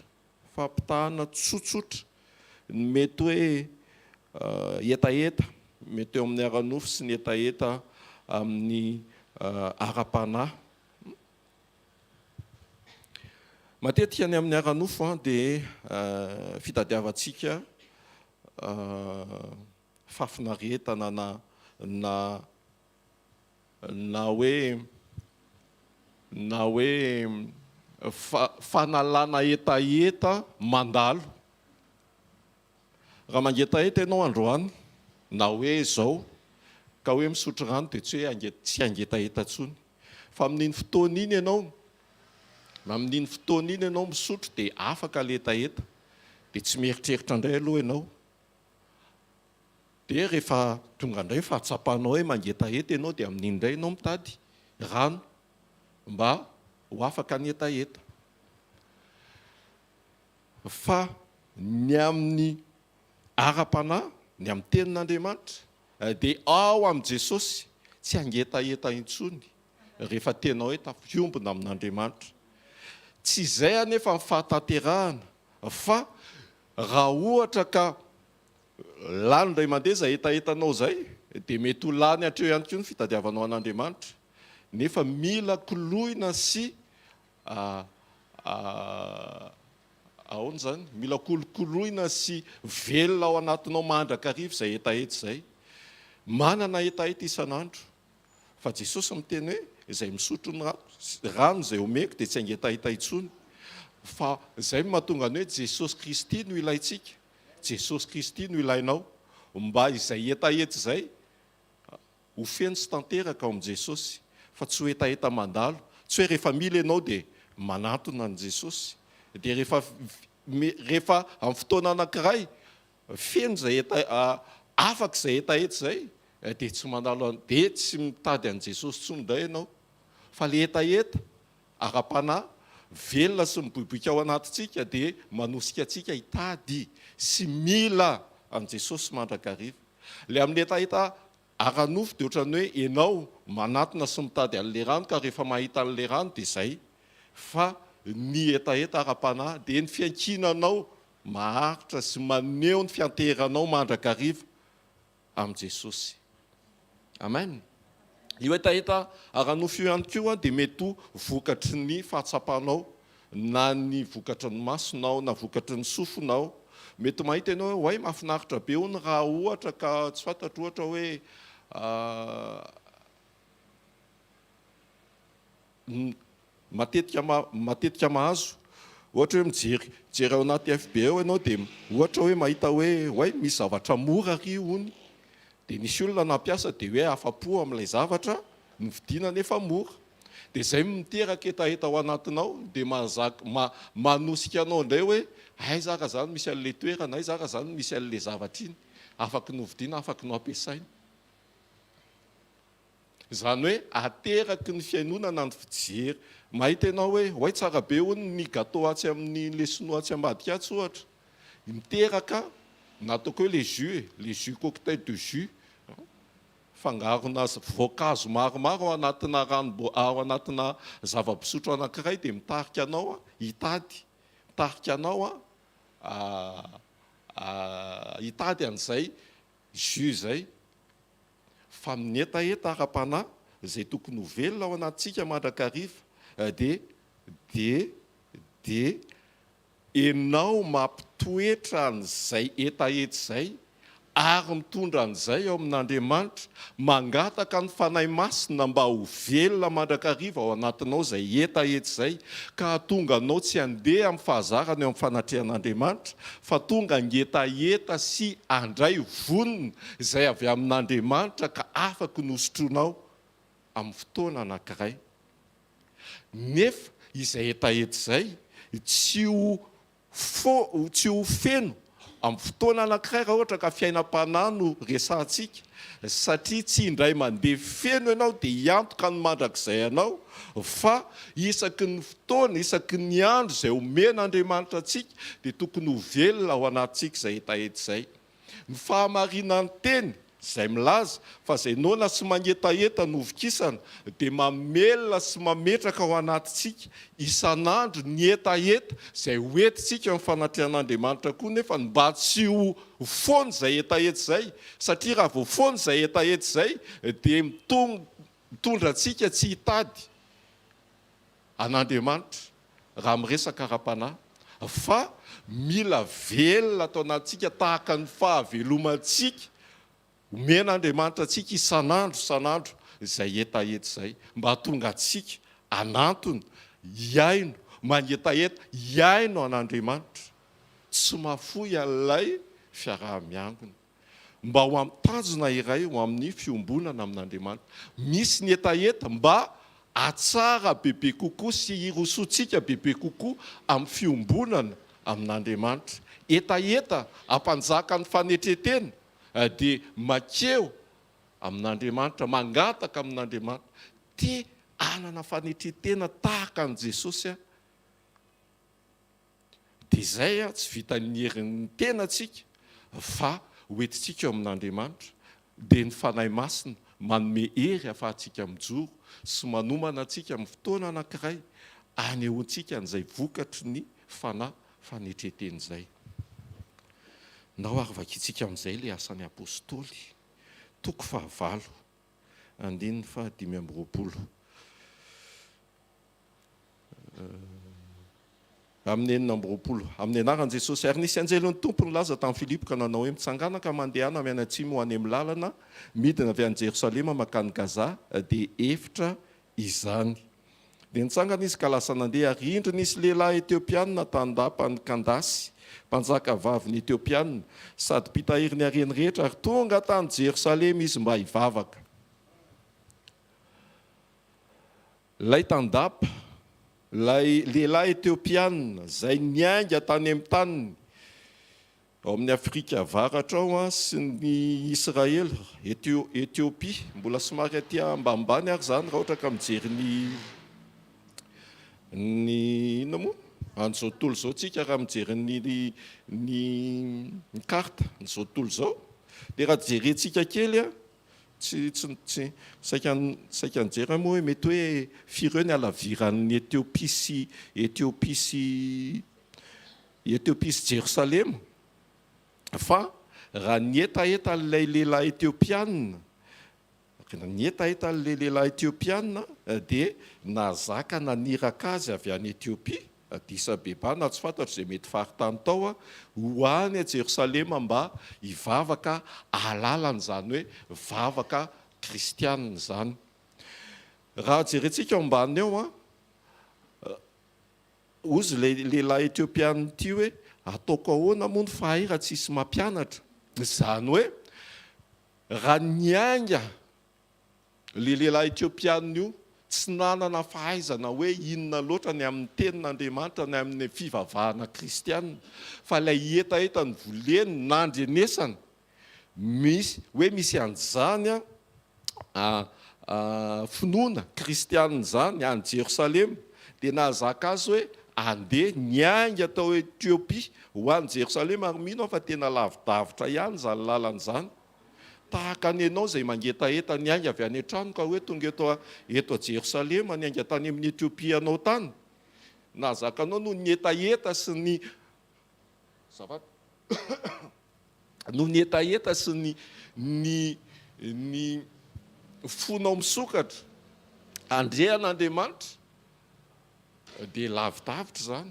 mety hoe etaeta, mety eo amin'ny aranofo sy ny etaeta amin'ny ara-panahy. Matetika ny amin'ny aranofo dia fitadiavantsika fafinaretana na hoe fanalana etaeta mandalo. Raha mangetaeta ianao androany na hoe zao ka hoe misotro rano dia tsy hoe tsy angetaeta intsony, fa amin'iny fotoana iny ianao misotro dia afaka le etaeta dia tsy mieritreritra indray aloha ianao. Dia rehefa tonga indray fahatsapanao hoe mangetaeta ianao dia amin'iny indray ianao mitady rano mba ho afaka ny etaeta. Fa ny amin'ny ara-panahy, ny amin'ny tenin'Andriamanitra dia ao amin'i Jesosy tsy angetaeta intsony rehefa tenao hoe tafiombona amin'Andriamanitra. Tsy izay anefa ny fahatanterahana, fa raha ohatra ka lany indray mandeha izay etaetanao izay dia mety ho lany hatreo ihany koa ny fitadiavanao an'Andriamanitra. Nefa mila koloina sy ahoana izany, mila kolokoloina sy velona ao anatinao mandrakariva izay etaeta izay. Manana etaeta isan'andro, fa Jesosy miteny hoe izay misotro ny rano izay omeko dia tsy angetaeta intsony. Fa izay mahatonga ny hoe Jesosy Kristy no ilaintsika, Jesosy Kristy no ilainao mba izay etaeta izay ho feno sy tanteraka ao amin'i Jesosy, fa tsy ho etaeta mandalo. Tsy hoe rehefa mila ianao dia manatona an' Jesosy, dia rehefa amin'ny fotoana anankiray feno izay afaka izay etaeta izay dia tsy mandalo dia tsy mitady an' Jesosy intsony indray ianao. Fa le etaeta ara-panahy velona sy miboiboika ao anatintsika dia manosika antsika hitady sy mila an' Jesosy mandrakariva. Le amin'ny etaeta ara-nofo dia ohatrany hoe ianao manatona sy mitady an'le rano ka rehefa mahita an'le rano dia izay. Fa ny etaeta ara-panahy dia ny fiankinanao maharitra sy maneho ny fianteranao mandrakariva amin'i Jesosy. Amen. Io etaeta ara-nofo io ihany koa dia mety ho vokatry ny fahatsapanao, na ny vokatry ny masonao na vokatry ny sofonao. Mety mahita ianao hoe mahafinaritra be hono raha ohatra ka tsy fantatro ohatra hoe matetika mahazo. Ohatra hoe mijery ao anaty FB ao ianao dia ohatra hoe mahita hoe misy zavatra mora ry hony. Dia nisy olona nampiasa dia hoe afa-po amin'ilay zavatra nividiana nefa mora. Dia izay miteraka etaeta ao anatinao dia manosika anao indray hoe aiza ka izany misy an'ilay toerana, aiza ka izany misy an'ilay zavatra iny, afaka novidiana, afaka no ampiasaina. Izany hoe ateraky ny fiainonana ny fijery. Mahita ianao hoe tsara be hono ny gâteau atsy amin'ny le sinoa atsy ambadika atsy ohatra. Miteraka nataoko hoe les jus cocktail de jus, fangarona voankazo maromaro ao anatina rano, ao anatina zava-pisotro anankiray dia mitarika anao hitady an'izay jus izay. Fa amin'ny etaeta ara-panahy izay tokony ho velona ao anatintsika mandrakariva dia ianao mampitoetra an'izay etaeta izay ary mitondra an'izay ao amin'Andriamanitra, mangataka ny fanahy masina mba ho velona mandrakariva ao anatinao izay etaeta izay, ka tonga anao tsy handeha amin'ny fahazarana eo amin'ny fanatrehan'Andriamanitra, fa tonga angetaeta sy andray vonona izay avy amin'Andriamanitra ka afaka nosotroinao amin'ny fotoana anankiray. Nefa izay etaeta izay tsy ho feno amin'ny fotoana anankiray raha ohatra ka fiainam-panahy no resantsika satria tsy indray mandeha feno ianao dia hiantoka ny mandrakizay anao fa isaky ny fotoana isaky ny andro izay omen'Andriamanitra antsika dia tokony ho velona ao anatintsika izay hetaheta izay. Ny fahamarinany teny izay milaza fa izay noana sy manetaheta no ovokisana dia mamelona sy mametraka ao anatintsika isan'andro ny hetaheta izay hoentintsika amin'ny fanatrehan'Andriamanitra koa nefa mba tsy ho foana izay hetaheta izay satria raha vao foana izay hetaheta izay dia mitondra antsika tsy hitady an'Andriamanitra raha miresaka ara-panahy fa mila velona atao anatintsika tahaka ny fahavelomantsika omen'Andriamanitra antsika isan'andro izay hetaheta izay mba hatonga antsika anantony hiaino manetaheta hiaino an'Andriamanitra tsy mafoy an'ilay fiaraha-miangona mba ho amin'ny tanjona iray ho amin'ny fiombonana amin'Andriamanitra. Misy ny hetaheta mba atsara bebe kokoa sy hirosoantsika bebe kokoa amin'ny fiombonana amin'Andriamanitra. Hetaheta hampanjaka ny fanetretena dia makeo amin'Andriamanitra, mangataka amin'Andriamanitra, te hanana fanetretena tahaka an' Jesosy dia izay tsy vitan'ny herin'ny tenantsika fa hoentintsika eo amin'Andriamanitra dia ny fanahy masina manome hery ahafahantsika mijoro sy manomana antsika amin'ny fotoana anankiray anehoantsika an'izay vokatry ny fanahy fanetretena izay. Nao ary vakitsika amin'izay ilay asan'ny apôstôly toko 19 andininy 5:20 amin'ny 4:20 amin'ny anaran'i Jesosy. Ary nisy anjelon'ny tompo nilaza tamin'ny Filipo ka nanao hoe mitsangana ka mandehana miany atsimo ho any amin'ny lalana midina avy any Jerosalema makany Gaza dia efitra izany. Dia nitsangana izy ka lasa nandeha ary indro nisy lehilahy Etiopiana tandapany Kandasy mpanjaka vavy ny Etiopiana sady mpitahiry ny hareny rehetra ary tonga tany Jerosalema izy mba hivavaka. Lay tandapa lay lehilahy Etiopiana izay niainga tany amin'ny taniny ao amin'ny Afrika avaratra ao sy ny Israela, Etiopia, mbola somary aty ambanimbany ary zany raha ohatra ka mijery ny ino moa an'izao tontolo izao tsika raha mijery ny karta n'izao tontolo izao dia raha jerentsika kely tsy saika nijery moa hoe mety hoe fireo ny alaviran'ny Etiopia sy Jerosalema fa raha nihetaheta n'ilay lehilahy Etiopiana dia nazaka naniraka azy avy any Etiopia disa beba na tsy fantatro izay mety faritany tao ho any a Jerosalema mba hivavaka alalana izany hoe vavaka kristianina izany. Raha jerentsika ao ambany eo ozy lehilahy Etiopiana ity hoe ataoko ahoana moa ny fahay raha tsisy mampianatra, izany hoe raha niainga le lehilahy Etiopiana io tsy nanana fahaizana hoe inona loatra ny amin'ny tenin'Andriamanitra ny amin'ny fivavahana kristianina fa ilay hetaheta ny voleny nandrenesana misy an'izany finoana kristianina izany any Jerosalema dia nahazaka azy hoe andeha niainga tao Etiopia ho any Jerosalema ary mino fa tena lavidavitra ihany izany lalana izany. Tahaka ny ianao izay mangetaheta niainga avy any an-trano ka hoe tonga eto a Jerosalema niainga tany amin'ny Etiopia anao tany. Nahazaka anao no ny hetaheta sy ny fonao misokatra andrehan'Andriamanitra dia lavidavitra izany.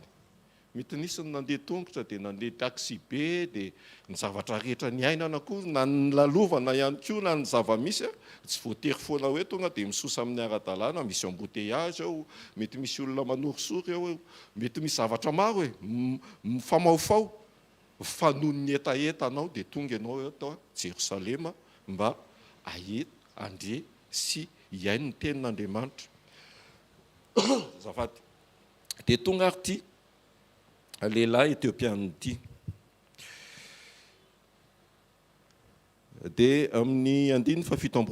Mety nisy ny nandeha tongotra dia nandeha taxi be dia ny zavatra rehetra ny ainana koa na ny lalovana ihany koa na ny zava-misy tsy voatery foana hoe tonga dia misosa amin'ny ara-dalàna, misy embouteillage ao, mety misy olona manorisory ao, mety misy zavatra maro hoe mifamaofao fa noho ny hetaheta anao dia tonga ianao eto Jerosalema mba andre sy hiaino ny tenin'Andriamanitra. Zafady dia tonga ary ity lehilahy Etiopiana ity dia amin'ny andiny fa 7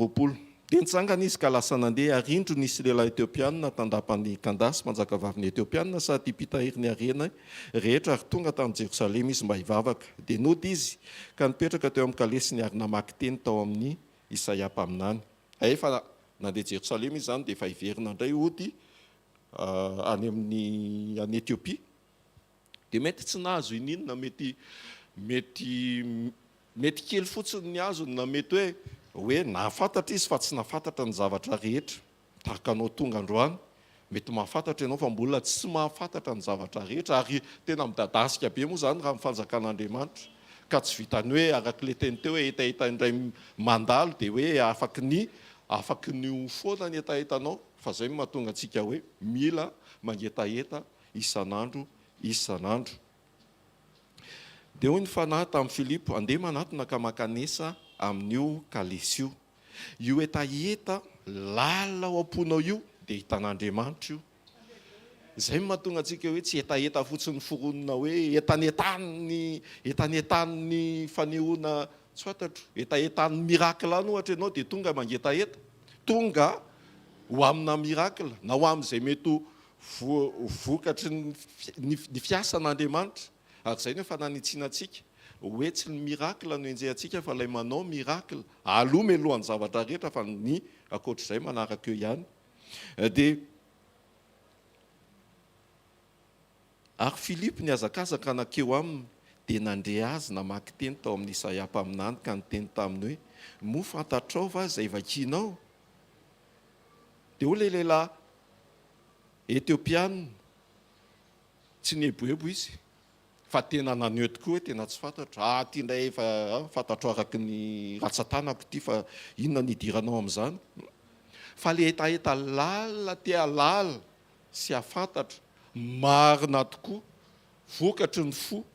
dia nitsangana izy ka lasa nandeha arindro nisy lehilahy etiopiana tandapany Kandasy manjaka vaviny etiopiana sady mpitahiry arena rehetra ary tonga tamin'ny Jerosalema izy mba hivavaka dia nody izy ka nipetraka teo amin'ny kalesiny ary namaky teny tao amin'ny Isaia mpaminany. Efa nandeha Jerosalema izy zany dia efa hiverina indray ody any Etiopia dia mety tsy nahazo ininona mety kely fotsiny ny azo na mety hoe nahafantatra izy fa tsy nahafantatra ny zavatra rehetra tahaka anao tonga androany mety mahafantatra ianao fa mbola tsy mahafantatra ny zavatra rehetra ary tena midadasika be moa zany raha mifanjakan'Andriamanitra ka tsy vitany hoe arak'le teny teo hoe etaeta indray mandalo dia hoe afaky ny foana ny etaetanao fa zay mahatonga antsika hoe mila mangetaeta isan'andro. Dia hoy ny fanahy tamin'ny Filipo andeha manatona ka makanesa amin'io kalesy io. Io etaeta lalina ao am-ponao io dia hitan'Andriamanitra io. Izay mahatonga antsika hoe tsy etaeta fotsiny foronina hoe etanetany fanehoana tsy fantatro etaetan'ny mirakla any ohatra ianao dia tonga mangetaeta tonga ho amina mirakla na ho amin'izay mety vokatry ny fiasan'Andriamanitra. Ary zay no efa nanitsinantsika hoe tsy ny mirakla no enjehantsika fa ilay manao mirakla alome alohan'ny zavatra rehetra fa ny akoatr'izay manaraka eo ihany. Dia ary Filipo ny azakazaka nakeo aminy dia nandre azy namaky teny tao amin'ny Isaia mpaminany ka niteny taminy hoe mo fantatrao va izay vakianao? Dia ho lehilahy Etiopiana tsy neboebo izy fa tena naneho tokoa hoe tena tsy fantatra ty indray efa fantatro araky ny ratsan-tanako ty fa inona nidiranao amin'izany fa le etaeta lalina tia lala sy hafantatra marina tokoa vokatry ny fo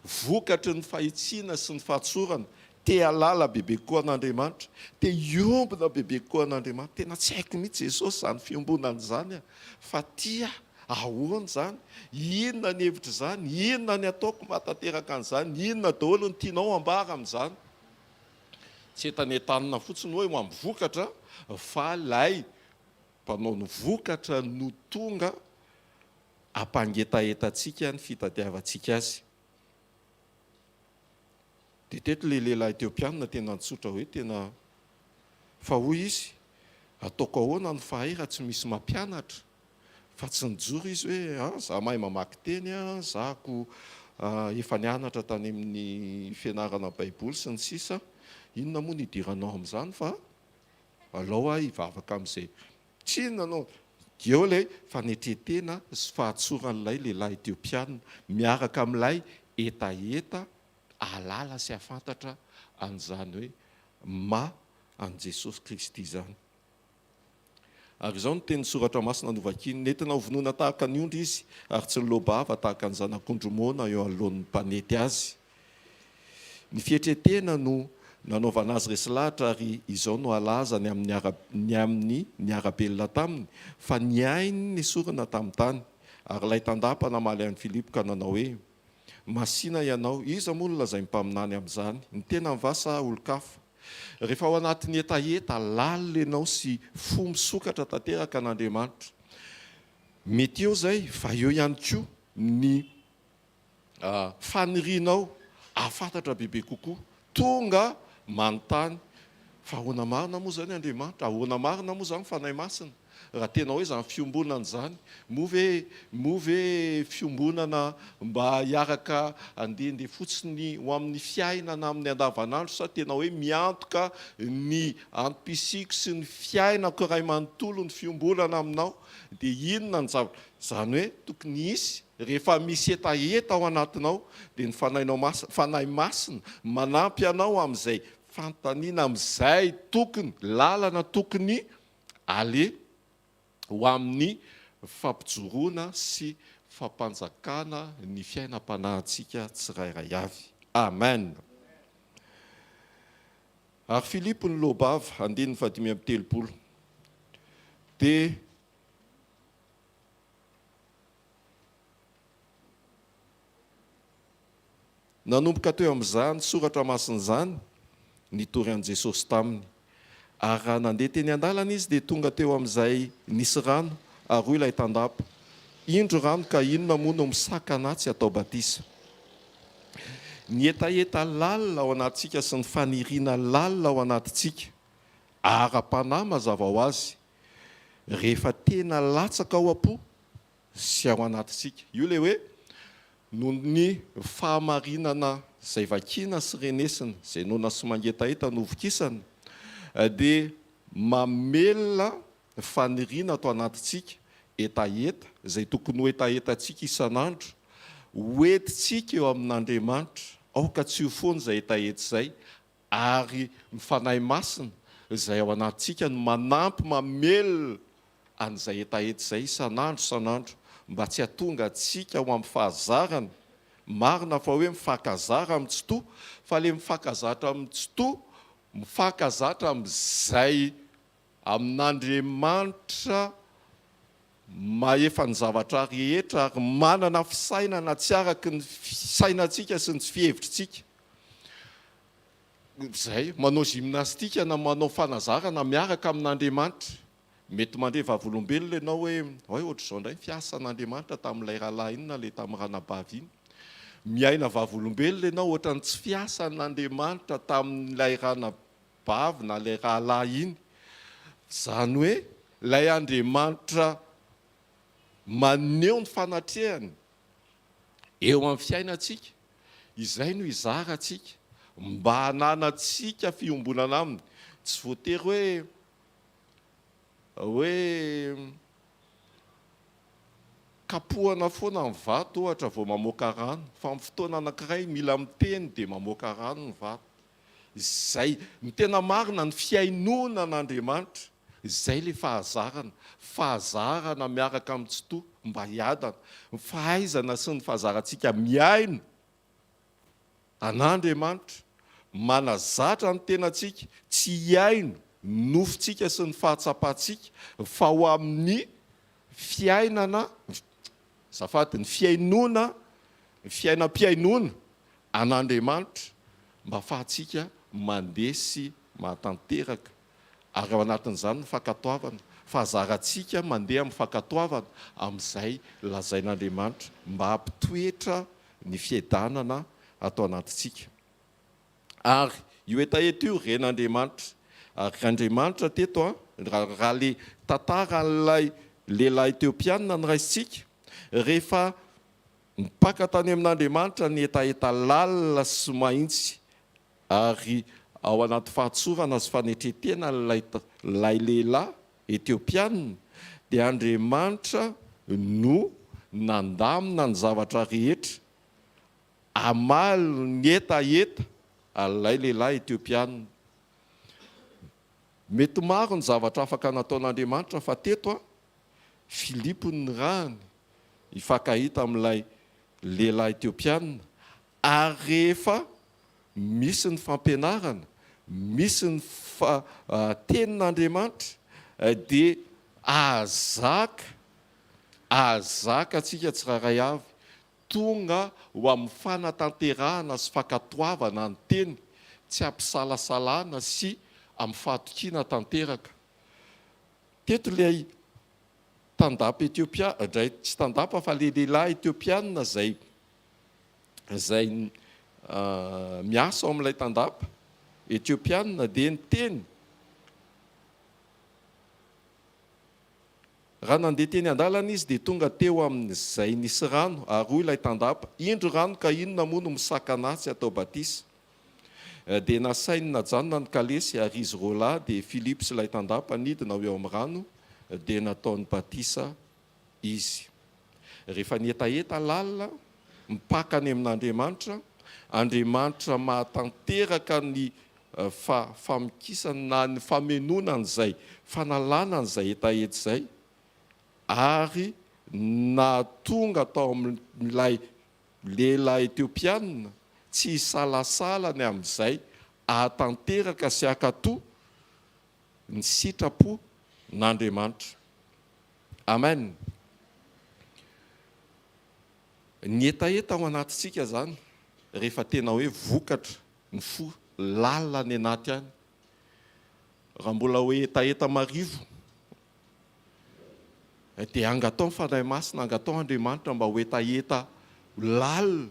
vokatry ny fahitsiana sy ny fahatsorana tia lala bebe koa an'Andriamanitra dia iombona bebe koa an'Andriamanitra. Tena tsy haiko mihitsy Jesosy zany fiombonana zany fa tia ahoana zany, inona ny hevitra zany, inona ny ataoko matateraka an'izany, inona daholo ny tianao ambara amin'izany. Tsy etanentanina fotsiny hoe ho amin'ny vokatra fa lay mpanao ny vokatra no tonga ampangetaetantsika ny fitadiavantsika azy. Dia teto le lehilahy Etiopiana tena nitsotra hoe tena fa hoy izy ataoko ahoana ny fahay raha tsy misy mampianatra. Fa tsy nijoro izy hoe za mahay mamaky teny zako efa nianatra tany amin'ny fianarana baiboly sy ny sisa, inona moa nidiranao amin'izany fa alao hivavaka amin'izay tsy nanao eo lay fanetretena sy fahatsoran'ilay lehilahy Etiopiana miaraka amin'ilay etaeta alala sy hafantatra an'izany hoe an Jesosy Kristy zany. Ary izao no teny soratra masina novakiny nentina hovonoana tahaka ny ondry izy ary tsy nilobava tahaka ny zanak'ondry moana eo anoloan'ny mpanety azy. Ny fietretena no nanaovana azy resy lahatra ary izao no alazany amin'ny niarabelona taminy fa niainy ny sorana tamin'ny tany. Ary ilay tandapa namaly an'i Filipo ka nanao hoe masina ianao, iza moa no lazay mpaminany amin'izany, ny tena mivasa olo-kafa. Rehefa ao anatin'ny etaeta lalina ianao sy fo misokatra tanteraka an'Andriamanitra. Mety eo zay fa eo ihany koa ny fanirianao ahafantatra bebe kokoa tonga manontany fa ahoana marina moa zany Andriamanitra, ahoana marina moa zany fanahy masina. Raha tena hoe zany fiombonana zany moa ve fiombonana mba hiaraka andehandeha fotsiny ho amin'ny fiainana amin'ny andavanandro sa tena hoe miantoka ny antom-pisiko sy ny fiainako ray manontolo ny fiombonana aminao. Dia inona ny zavatra zany hoe tokony isy rehefa misy etaeta ao anatinao dia ny fanahy masina manampy anao amin'izay fantaniana amin'izay tokony lalana tokony ale ho amin'ny fampijoroana sy fampanjakana ny fiainam-panahintsika tsirairay avy. Amen. Ary Filipo ny lobava andiny 530 dia nanomboka teo amin'izany soratra masina izany nitory an' Jesosy taminy. Ary raha nandeha teny an-dalana izy dia tonga teo amin'izay nisy rano ary ilay tandapa. Indro rano ka inona moa no misakana tsy atao batisa. Ny etaeta lalina ao anatintsika sy ny faniriana lalina ao anatintsika, ara-panahy mazava ho azy, rehefa tena latsaka ao am-po sy ao anatintsika. Io ilay hoe noho ny fahamarinana izay vakiana sy renesina, izay nona sy mangetaeta no vokisana, dia mamelona faniriana ato anatintsika, etaeta izay tokony ho etaetantsika isan'andro, hoentintsika eo amin'Andriamanitra, aoka tsy ho foana izay etaeta izay, ary mifanahy masina izay ao anatintsika no manampy mamelona an'izay etaeta izay isan'andro, mba tsy hahatonga antsika ho amin'ny fahazarana. Marina fa hoe mifankazara amin'ny tsotoa, fa le mifankazatra amin'ny tsotoa, mifankazatra amin'izay amin'Andriamanitra mahefa ny zavatra rehetra ary manana fisainana tsy araky ny fisainantsika sy ny fihevitritsika. Izay manao gymnastika na manao fanazarana miaraka amin'Andriamanitra. Mety mandre vavolombelona ianao hoe ohatr'izao indray fiasan'Andriamanitra tamin'ilay rahalahy iny na le tamin'ny ranabavy iny. Miaina vavolombelona ianao ohatrany tsy fiasan'Andriamanitra tamin'ilay ranabavy na ilay rahalahy iny. Izany hoe ilay Andriamanitra maneho ny fanatrehany eo amin'ny fiainantsika, izay no izarantsika mba hananantsika fiombonana aminy. Tsy voatery hoe kapohana foana ny vato ohatra vao mamoaka rano, fa amin'ny fotoana anankiray mila miteny dia mamoaka rano ny vato. Izay ny tena marina ny fiainonan'Andriamanitra, izay le fahazarana miaraka amin'ny tsotoa mba hiadana, ny fahaizana sy ny fahazarantsika miaina an'Andriamanitra, manazatra ny tenantsika, tsy hiaino nofontsika sy ny fahatsapantsika, fa ho amin'ny fiainana ny fiainam-piainona an'Andriamanitra, mba fahatsika mandeha sy mahatanteraka. Ary ao anatin'izany ny fankatoavana, fahazarantsika mandeha amin'ny fankatoavana amin'izay lazain'Andriamanitra mba hampitoetra ny fiadanana atao anatintsika. Ary io etaeta io ren'Andriamanitra, ary Andriamanitra teto raha le tantara n'ilay lehilahy Etiopiana ny raisitsika, rehefa mipaka tany amin'Andriamanitra ny etaeta lalina sy mahitsy, ary ao anaty fahatsorana sy fanetretena ilay lehilahy Etiopiana, dia Andriamanitra no nandamina ny zavatra rehetra, amaly ny etaeta ilay lehilahy Etiopiana. Mety maro ny zavatra afaka nataon'Andriamanitra, fa teto Filipo ny rany ifankahita amin'ilay lehilahy Etiopiana, ary rehefa misy ny fampianarana, misy ny tenin'Andriamanitra, dia ahazaka antsika tsiraray avy tonga ho amin'ny fanatanterahana sy fankatoavana ny teny, tsy ampisalasalana sy amin'ny fahatokiana tanteraka. Teto ilay tandapa Etiopia, indray tsy tandapa fa le lehilahy Etiopiana izay miasa ao amin'ilay tandapa Etiopiana, dia ny teny raha nandeha teny an-dalana izy dia tonga teo amin'izay nisy rano ary hoy ilay tandapa, indro rano ka inona moa no misakana tsy atao batisa. Dia nasainy najanona ny kalesy ary izy roalahy dia Filipo sy ilay tandapa nidina eo amin'ny rano, dia nataony batisa izy. Rehefa nietaeta lalina mipaka any amin'Andriamanitra, Andriamanitra mahatanteraka ny famokisana na ny famenonan'izay fanalanan'izay etaeta izay, ary natonga tao amin'ilay lehilahy Etiopiana tsy hisalasala ny amin'izay, ahatanteraka sy hakatoa ny sitrapo n'Andriamanitra. Amen. Ny etaeta ao anatintsika zany, rehefa tena hoe vokatra ny fo lalina ny anaty any. Raha mbola hoe etaeta marivo dia angatao ny fanahy masina, angatao Andriamanitra mba ho etaeta lalina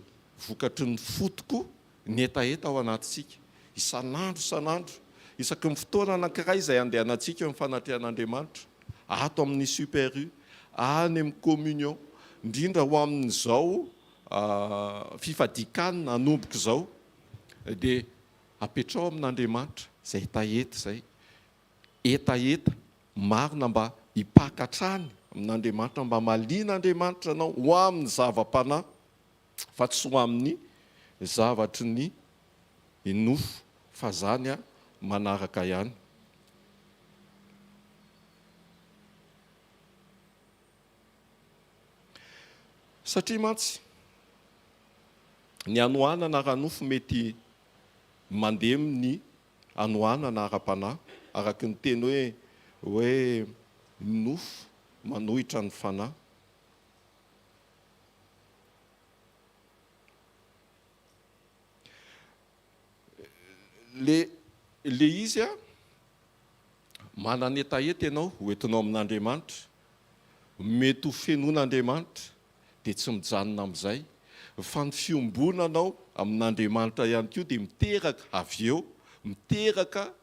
vokatry ny fotoko ny etaeta ao anatintsika. Isan'andro isaky ny fotoana anankiray izay andehanantsika amin'ny fanatrehan'Andriamanitra, ato amin'ny Super U, any amin'ny communion, indrindra ho amin'izao fifadikanina anomboka izao, dia apetrao amin'Andriamanitra izay etaeta izay. Etaeta marina mba hipakatrany amin'Andriamanitra, mba mahaliana Andriamanitra anao ho amin'ny zava-panahy fa tsy ho amin'ny zavatry ny nofo, fa zany manaraka ihany. Satria mantsy ny anohanana ara-nofo mety mandeha amin'ny anohanana ara-panahy, araka ny teny hoe nofo manohitra ny fanahy. Le izy manana etaeta ianao hoentinao amin'Andriamanitra, mety ho fenon'Andriamanitra dia tsy mijanona amin'izay, fa ny fiombonanao amin'Andriamanitra ihany koa dia miteraka avy eo, miteraka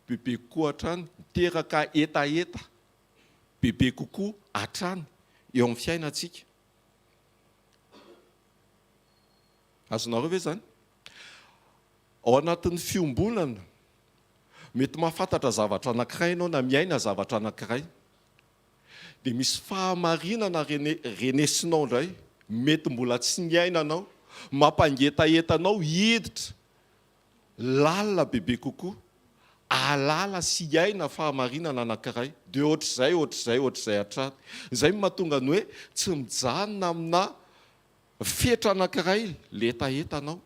bebe kokoa hatrany, miteraka etaeta bebe kokoa hatrany eo amin'ny fiainantsika. Azonareo ve zany? Ao anatin'ny fiombonana mety mahafantatra zavatra anankiray ianao na miaina zavatra anankiray, dia misy fahamarinana renesinao indray, mety mbola tsy miainanao, mampangetaetanao hiditra lalina bebe kokoa, alala sy hiaina fahamarinana anankiray, dia ohatr'izay hatrany. Izay mahatonga ny hoe tsy mijanona amina fetra anankiray le etaetanao,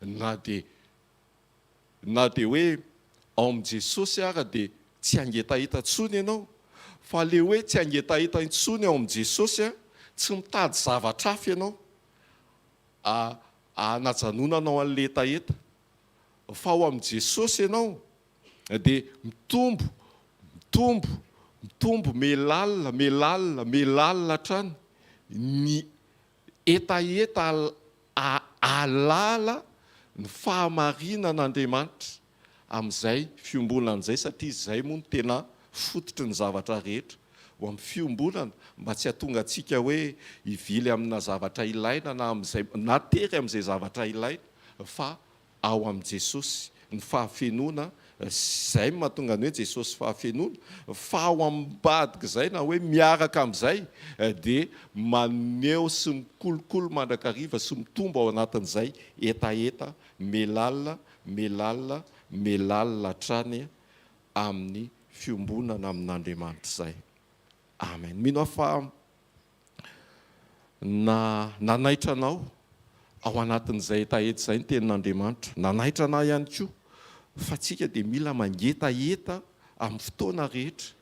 na dia hoe ao amin'i Jesosy ara dia tsy angetaeta intsony ianao, fa le hoe tsy angetaeta intsony ao amin'i Jesosy, tsy mitady zavatra hafa ianao hanajanonanao an'le etaeta, fa ao amin'i Jesosy ianao dia mitombo melalina hatrany ny etaeta alala ny fahamarinan'Andriamanitra amin'izay fiombonana izay, satria izay moa no tena fototry ny zavatra rehetra. Ho amin'ny fiombonana mba tsy hahatonga antsika hoe hivily amina zavatra ilaina na tery amin'izay zavatra ilaina, fa ao amin'i Jesosy ny fahafenona, izay mahatonga ny hoe Jesosy fahafenona, fa ao ambadika izay na hoe miaraka amin'izay dia maneho sy mikolokolo mandrakariva sy mitombo ao anatin'izay etaeta melalina hatrany amin'ny fiombonana amin'Andriamanitra izay. Amen. Mino fa nanaitra anao ao anatin'izay etaeta izay ny tenin'Andriamanitra, nanaitra anao ihany koa fa tsika dia mila mangetaeta amin'ny fotoana rehetra,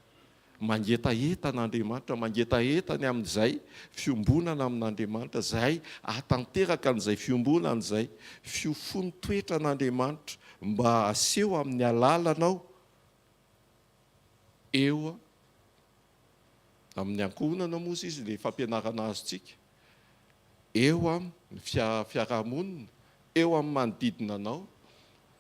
mangetaeta n'Andriamanitra, mangetaeta ny amin'izay fiombonana amin'Andriamanitra, izay hatanteraka an'izay fiombonana izay, fiofony toetra n'Andriamanitra mba aseho amin'ny alalanao eo amin'ny ankohonana moa izy le fampianarana azy tsika, eo amin'ny fiarahamonina, eo amin'ny manodidina anao,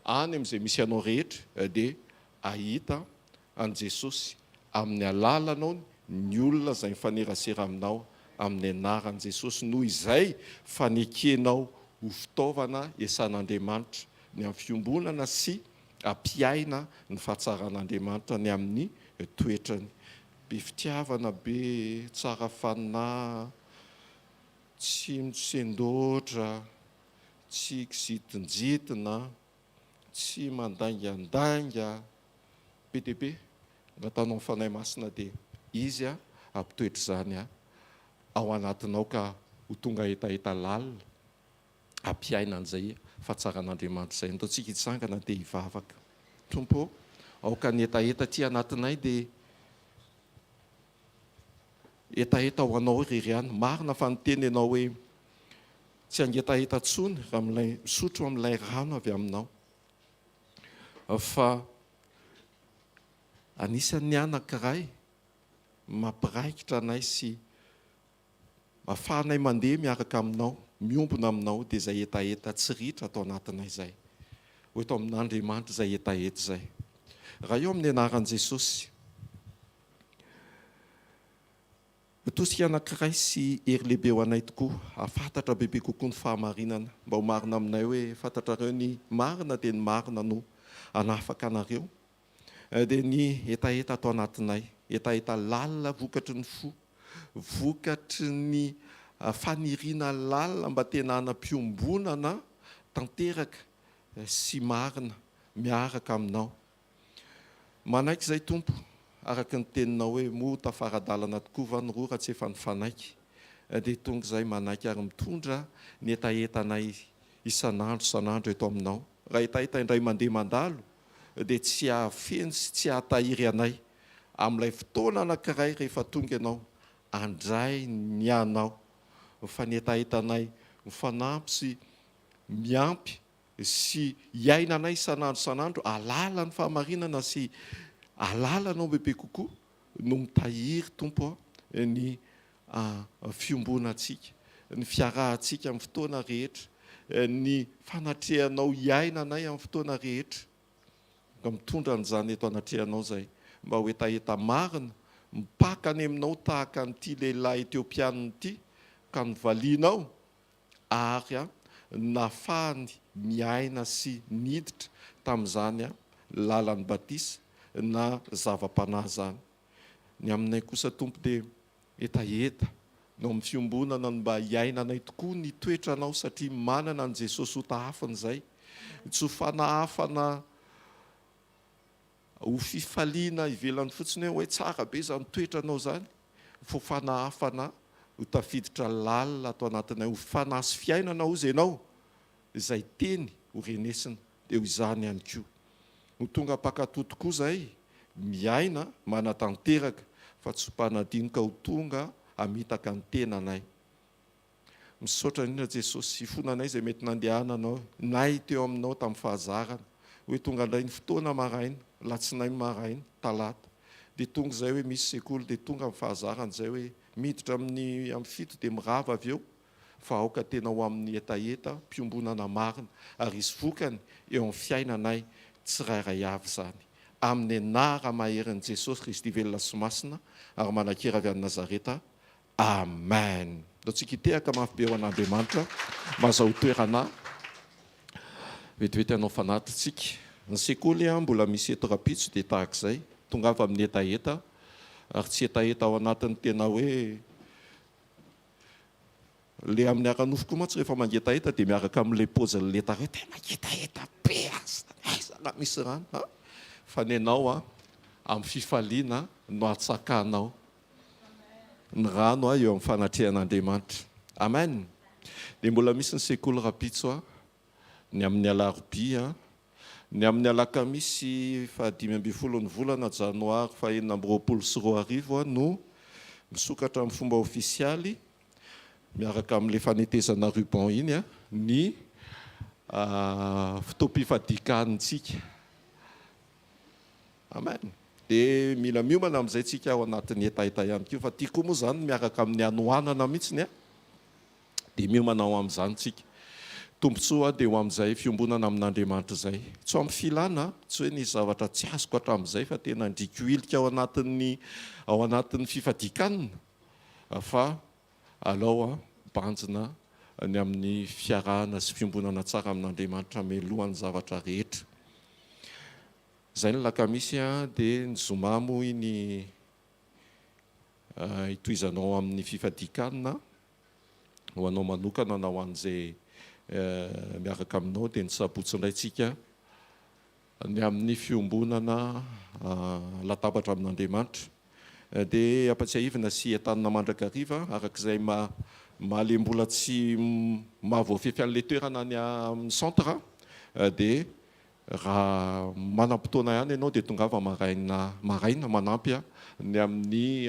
any amin'izay misy anao rehetra dia ahita an' Jesosy amin'ny alalanao ny olona izay mifanerasera aminao amin'ny anaran'i Jesosy, noho izay fanekenao ho fitaovana esan'Andriamanitra ny amin'ny fiombonana sy ampiaina ny fahatsaran'Andriamanitra ny amin'ny toetrany. Be fitiavana, be tsara fanahy, tsy mitsendoatra, tsy kizitinjitina, tsy mandangandainga, be dia be nataonao fanahy masina dia izy ampitoetra izany ao anatinao ka ho tonga etaeta lalina ampiaina an'izay fahatsaran'Andriamanitra izay. Ataontsika hitsangana dia hivavaka. Tompo, aoka ny etaeta ty anatinay dia etaeta ho anao rery any. Marina fa niteny ianao hoe tsy angetaeta intsony raha misotro amin'ilay rano avy aminao. fa anisan'ny anankiray mampiraikitra anay sy ahafahanay mandeha miaraka aminao, miombona aminao dia izay etaeta tsy ritra atao anatinay izay. Oeto amin'Andriamanitra izay etaeta izay. Raha eo amin'ny anaran'i Jesosy, tosika anankiray sy hery lehibe ho anay tokoa, ahafantatra bebe kokoa ny fahamarinana, mba ho marina aminay hoe fantatrareo ny marina dia ny marina no anafaka anareo. Dia ny etaeta atao anatinay, etaeta lalina vokatry ny fo, vokatry ny faniriana lalina mba tena hanam-piombonana tanteraka sy marina miaraka aminao. Manaiky izay Tompo, araka ny teninao hoe mo tafaradalana tokoa va ny roa raha tsy efa nifanaiky, dia tonga izay manaiky ary mitondra ny etaetanay isan'andro eto aminao. Raha etaeta indray mandeha mandalo dia tsy hahafeno sy tsy hahatahiry anay amin'ilay fotoana anankiray rehefa tonga ianao andray ny anao, fa ny etaetanay mifanampy sy miampy sy iaina anay isan'andro alala ny fahamarinana sy alalanao bebe kokoa no mitahiry Tompo ny fiombonantsika, ny fiarahantsika amin'ny fotoana rehetra, ny fanatrehanao iaina anay amin'ny fotoana rehetra. Ka mitondra an'izany eto anatrehanao izay mba ho etaeta marina mipaka any aminao tahaka n'ity lehilahy Etiopiana ity, ka nivalianao ary nahafahany miaina sy niditra tamin'izany lalan'ny batisa na zava-panahy zany. Ny aminay kosa Tompo dia etaeta no amin'ny fiombonana mba hiainanay tokoa ny toetranao, satria manana an' Jesosy ho tahafana izay, tsy ho fanahafana ho fifaliana ivelany fotsiny hoe tsara be izany toetranao izany, fa ho fanahafana ho tafiditra lalina atao anatinay, ho fanasy fiainana ozy ianao izay teny ho renesina, dia ho izany ihany koa. Ho tonga mpakatoa tokoa izay miaina manatanteraka, fa tsy mpanadino ka ho tonga hamitaka ny tenanay. Misaotra indrindra Jesosy, ifonanay izay mety nandehananao nay teo aminao tamin'ny fahazarana, hoe tonga indray ny fotoana maraina, latsinainy maraina, talata, dia tonga izay hoe misy sekoly, dia tonga amin'ny fahazarana izay hoe miditra amin'ny fito dia mirava avy eo, fa aoka tena ho amin'ny etaeta mpiombonana marina, ary izy vokany eo amin'ny fiainanay tsirairay avy zany. Amin'ny anara maherin'i Jesosy Kristy velona sy masina, ary manakira avy any Nazareta. Amen. Daontsika hitehaka mafy be ho an'Andriamanitra, mazao toerana vetivety anao fanatintsika. Ny sekoly mbola misy eto rapitso dia tahaka izay, tonga avy amin'ny etaeta, ary tsy etaeta ao anatin'ny tena hoe le amin'ny aranofo moa tsy rehefa mangetaeta dia miaraka amin'ilay paozin'ilay letara hoe tena mangetaeta be aza misy rano, fa ny anao amin'ny fifaliana no atsakanao ny rano eo amin'ny fanatrehan'Andriamanitra. Amen. Dia mbola misy ny sekoly rapitso ny amin'ny alarobia, ny amin'ny alakamisy 15 ny volana janoary 2024 no misokatra amin'ny fomba ofisialy miaraka amin'ilay fanetezana ruban iny ny fotoam-pifadikanitsika. Amen. Dia mila miomana amin'izay tsika ao anatin'ny etaeta ihany koa, fa tia koa moa izany miaraka amin'ny anohanana mihitsiny, dia miomana ao amin'izany tsika. Tombontsoa dia ho amin'izay fiombonana amin'Andriamanitra izay, tsy amin'ny filana, tsy hoe ny zavatra tsy azoko hatramin'izay fa tena ndriko ilika ao anatin'ny fifadikanina, fa alao banjina ny amin'ny fiarahana sy fiombonana tsara amin'Andriamanitra melohan'ny zavatra rehetra. Izay ny lakamisy dia ny zoma moa iny hitohizanao amin'ny fifadikanina ho anao manokana na ho an'izay miaraka aminao, dia ny sabotsy indray tsika ny amin'ny fiombonana latabatra amin'Andriamanitra. Dia ampatsiahivina sy entanina mandrakariva arak'izay mahalembola tsy mahavoafefy an'ilay toerana any amin'ny centre, dia raha manam-potoana ihany ianao dia tonga avy maraina manampy ny amin'ny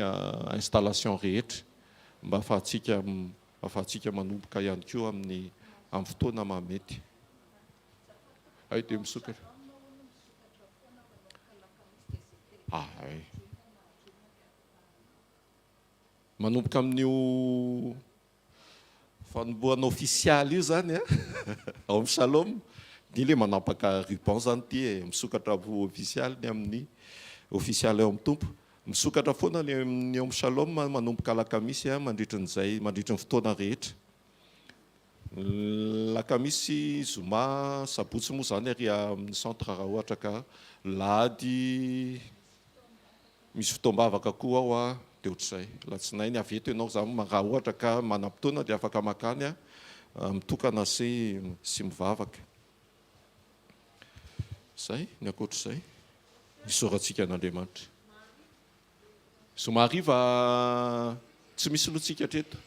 installation rehetra mba ahafahantsika manomboka ihany koa amin'ny fotoana mamety. Dia misokatra. manomboka amin'io fanomboana ofisialy io zany a ao amin'ny Shalom dia le manapaka ruban zany ty misokatra ofisialy ny amin'ny ofisialy ao amin'ny tompo, misokatra foana ny ao amin'ny Shalom manomboka alakamisy mandritran'izay mandritry ny fotoana rehetra. Lakamisy zoma sabotsy moa zany ary amin'ny centre raha ohatra ka lady misy fotoam-bavaka koa ao dia ohatr'izay. Latsinainy avy eto ianao zany raha ohatra ka manam-potoana dia afaka makany mitokana sy mivavaka. Zay ny ankoatr'izay misorantsika an'Andriamanitra. Somariva tsy misy lotsika hatreto.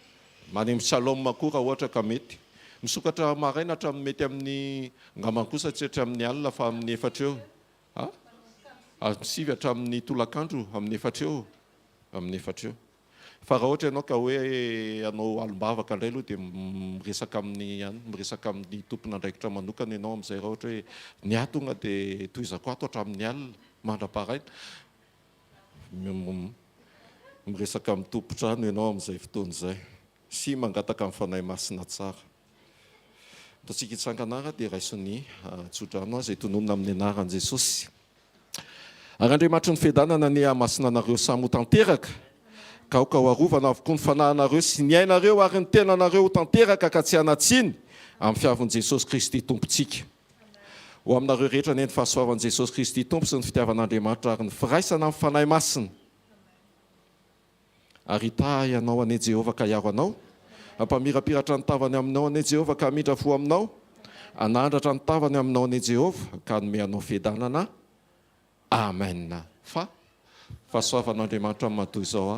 Manemy Shalom koa raha ohatra ka mety. Misokatra maraina hatramin'ny mety amin'ny ngamany kosa tsy hatramin'ny alina fa amin'ny 4 eo. Sivy hatramin'ny tolakandro amin'ny 4 eo. Amin'ny 4 eo. Fa raha ohatra ianao ka hoe anao alim-bavaka indray aloha dia miresaka amin'ny tompon'andraikitra manokana ianao amin'izay raha ohatra hoe niatonga dia toizako ato hatramin'ny alina mandra-paraina. Miresaka amin'ny tompo-trano ianao amin'izay fotoana izay. Sy mangataka amin'ny fanahy masina tsara. Ataontsika hitsanganara dia raisin'ny tsodrano izay tononona amin'ny anaran'i Jesosy. Ary Andriamanitra ny fiadanana ny masina anareo samy ho tanteraka, ka ho arovana avokoa ny fanahinareo sy ny ainareo ary ny tenanareo ho tanteraka ka tsy hanatsiny amin'ny fiavon'i Jesosy Kristy Tompontsika. Ho aminareo rehetra ny fahasoavan'i Jesosy Kristy Tompo sy ny fitiavan'Andriamanitra ary ny firaisana amin'ny fanahy masina. Ary hita ianao ane Jehovah ka hiaro anao, ampamirapiratra ny tavany aminao ane Jehovah ka hamindra fo aminao, anandratra ny tavany aminao ane Jehovah ka hanome anao fiadanana. Amen. Fa fahasoavan'Andriamanitra amin'ny matoy izao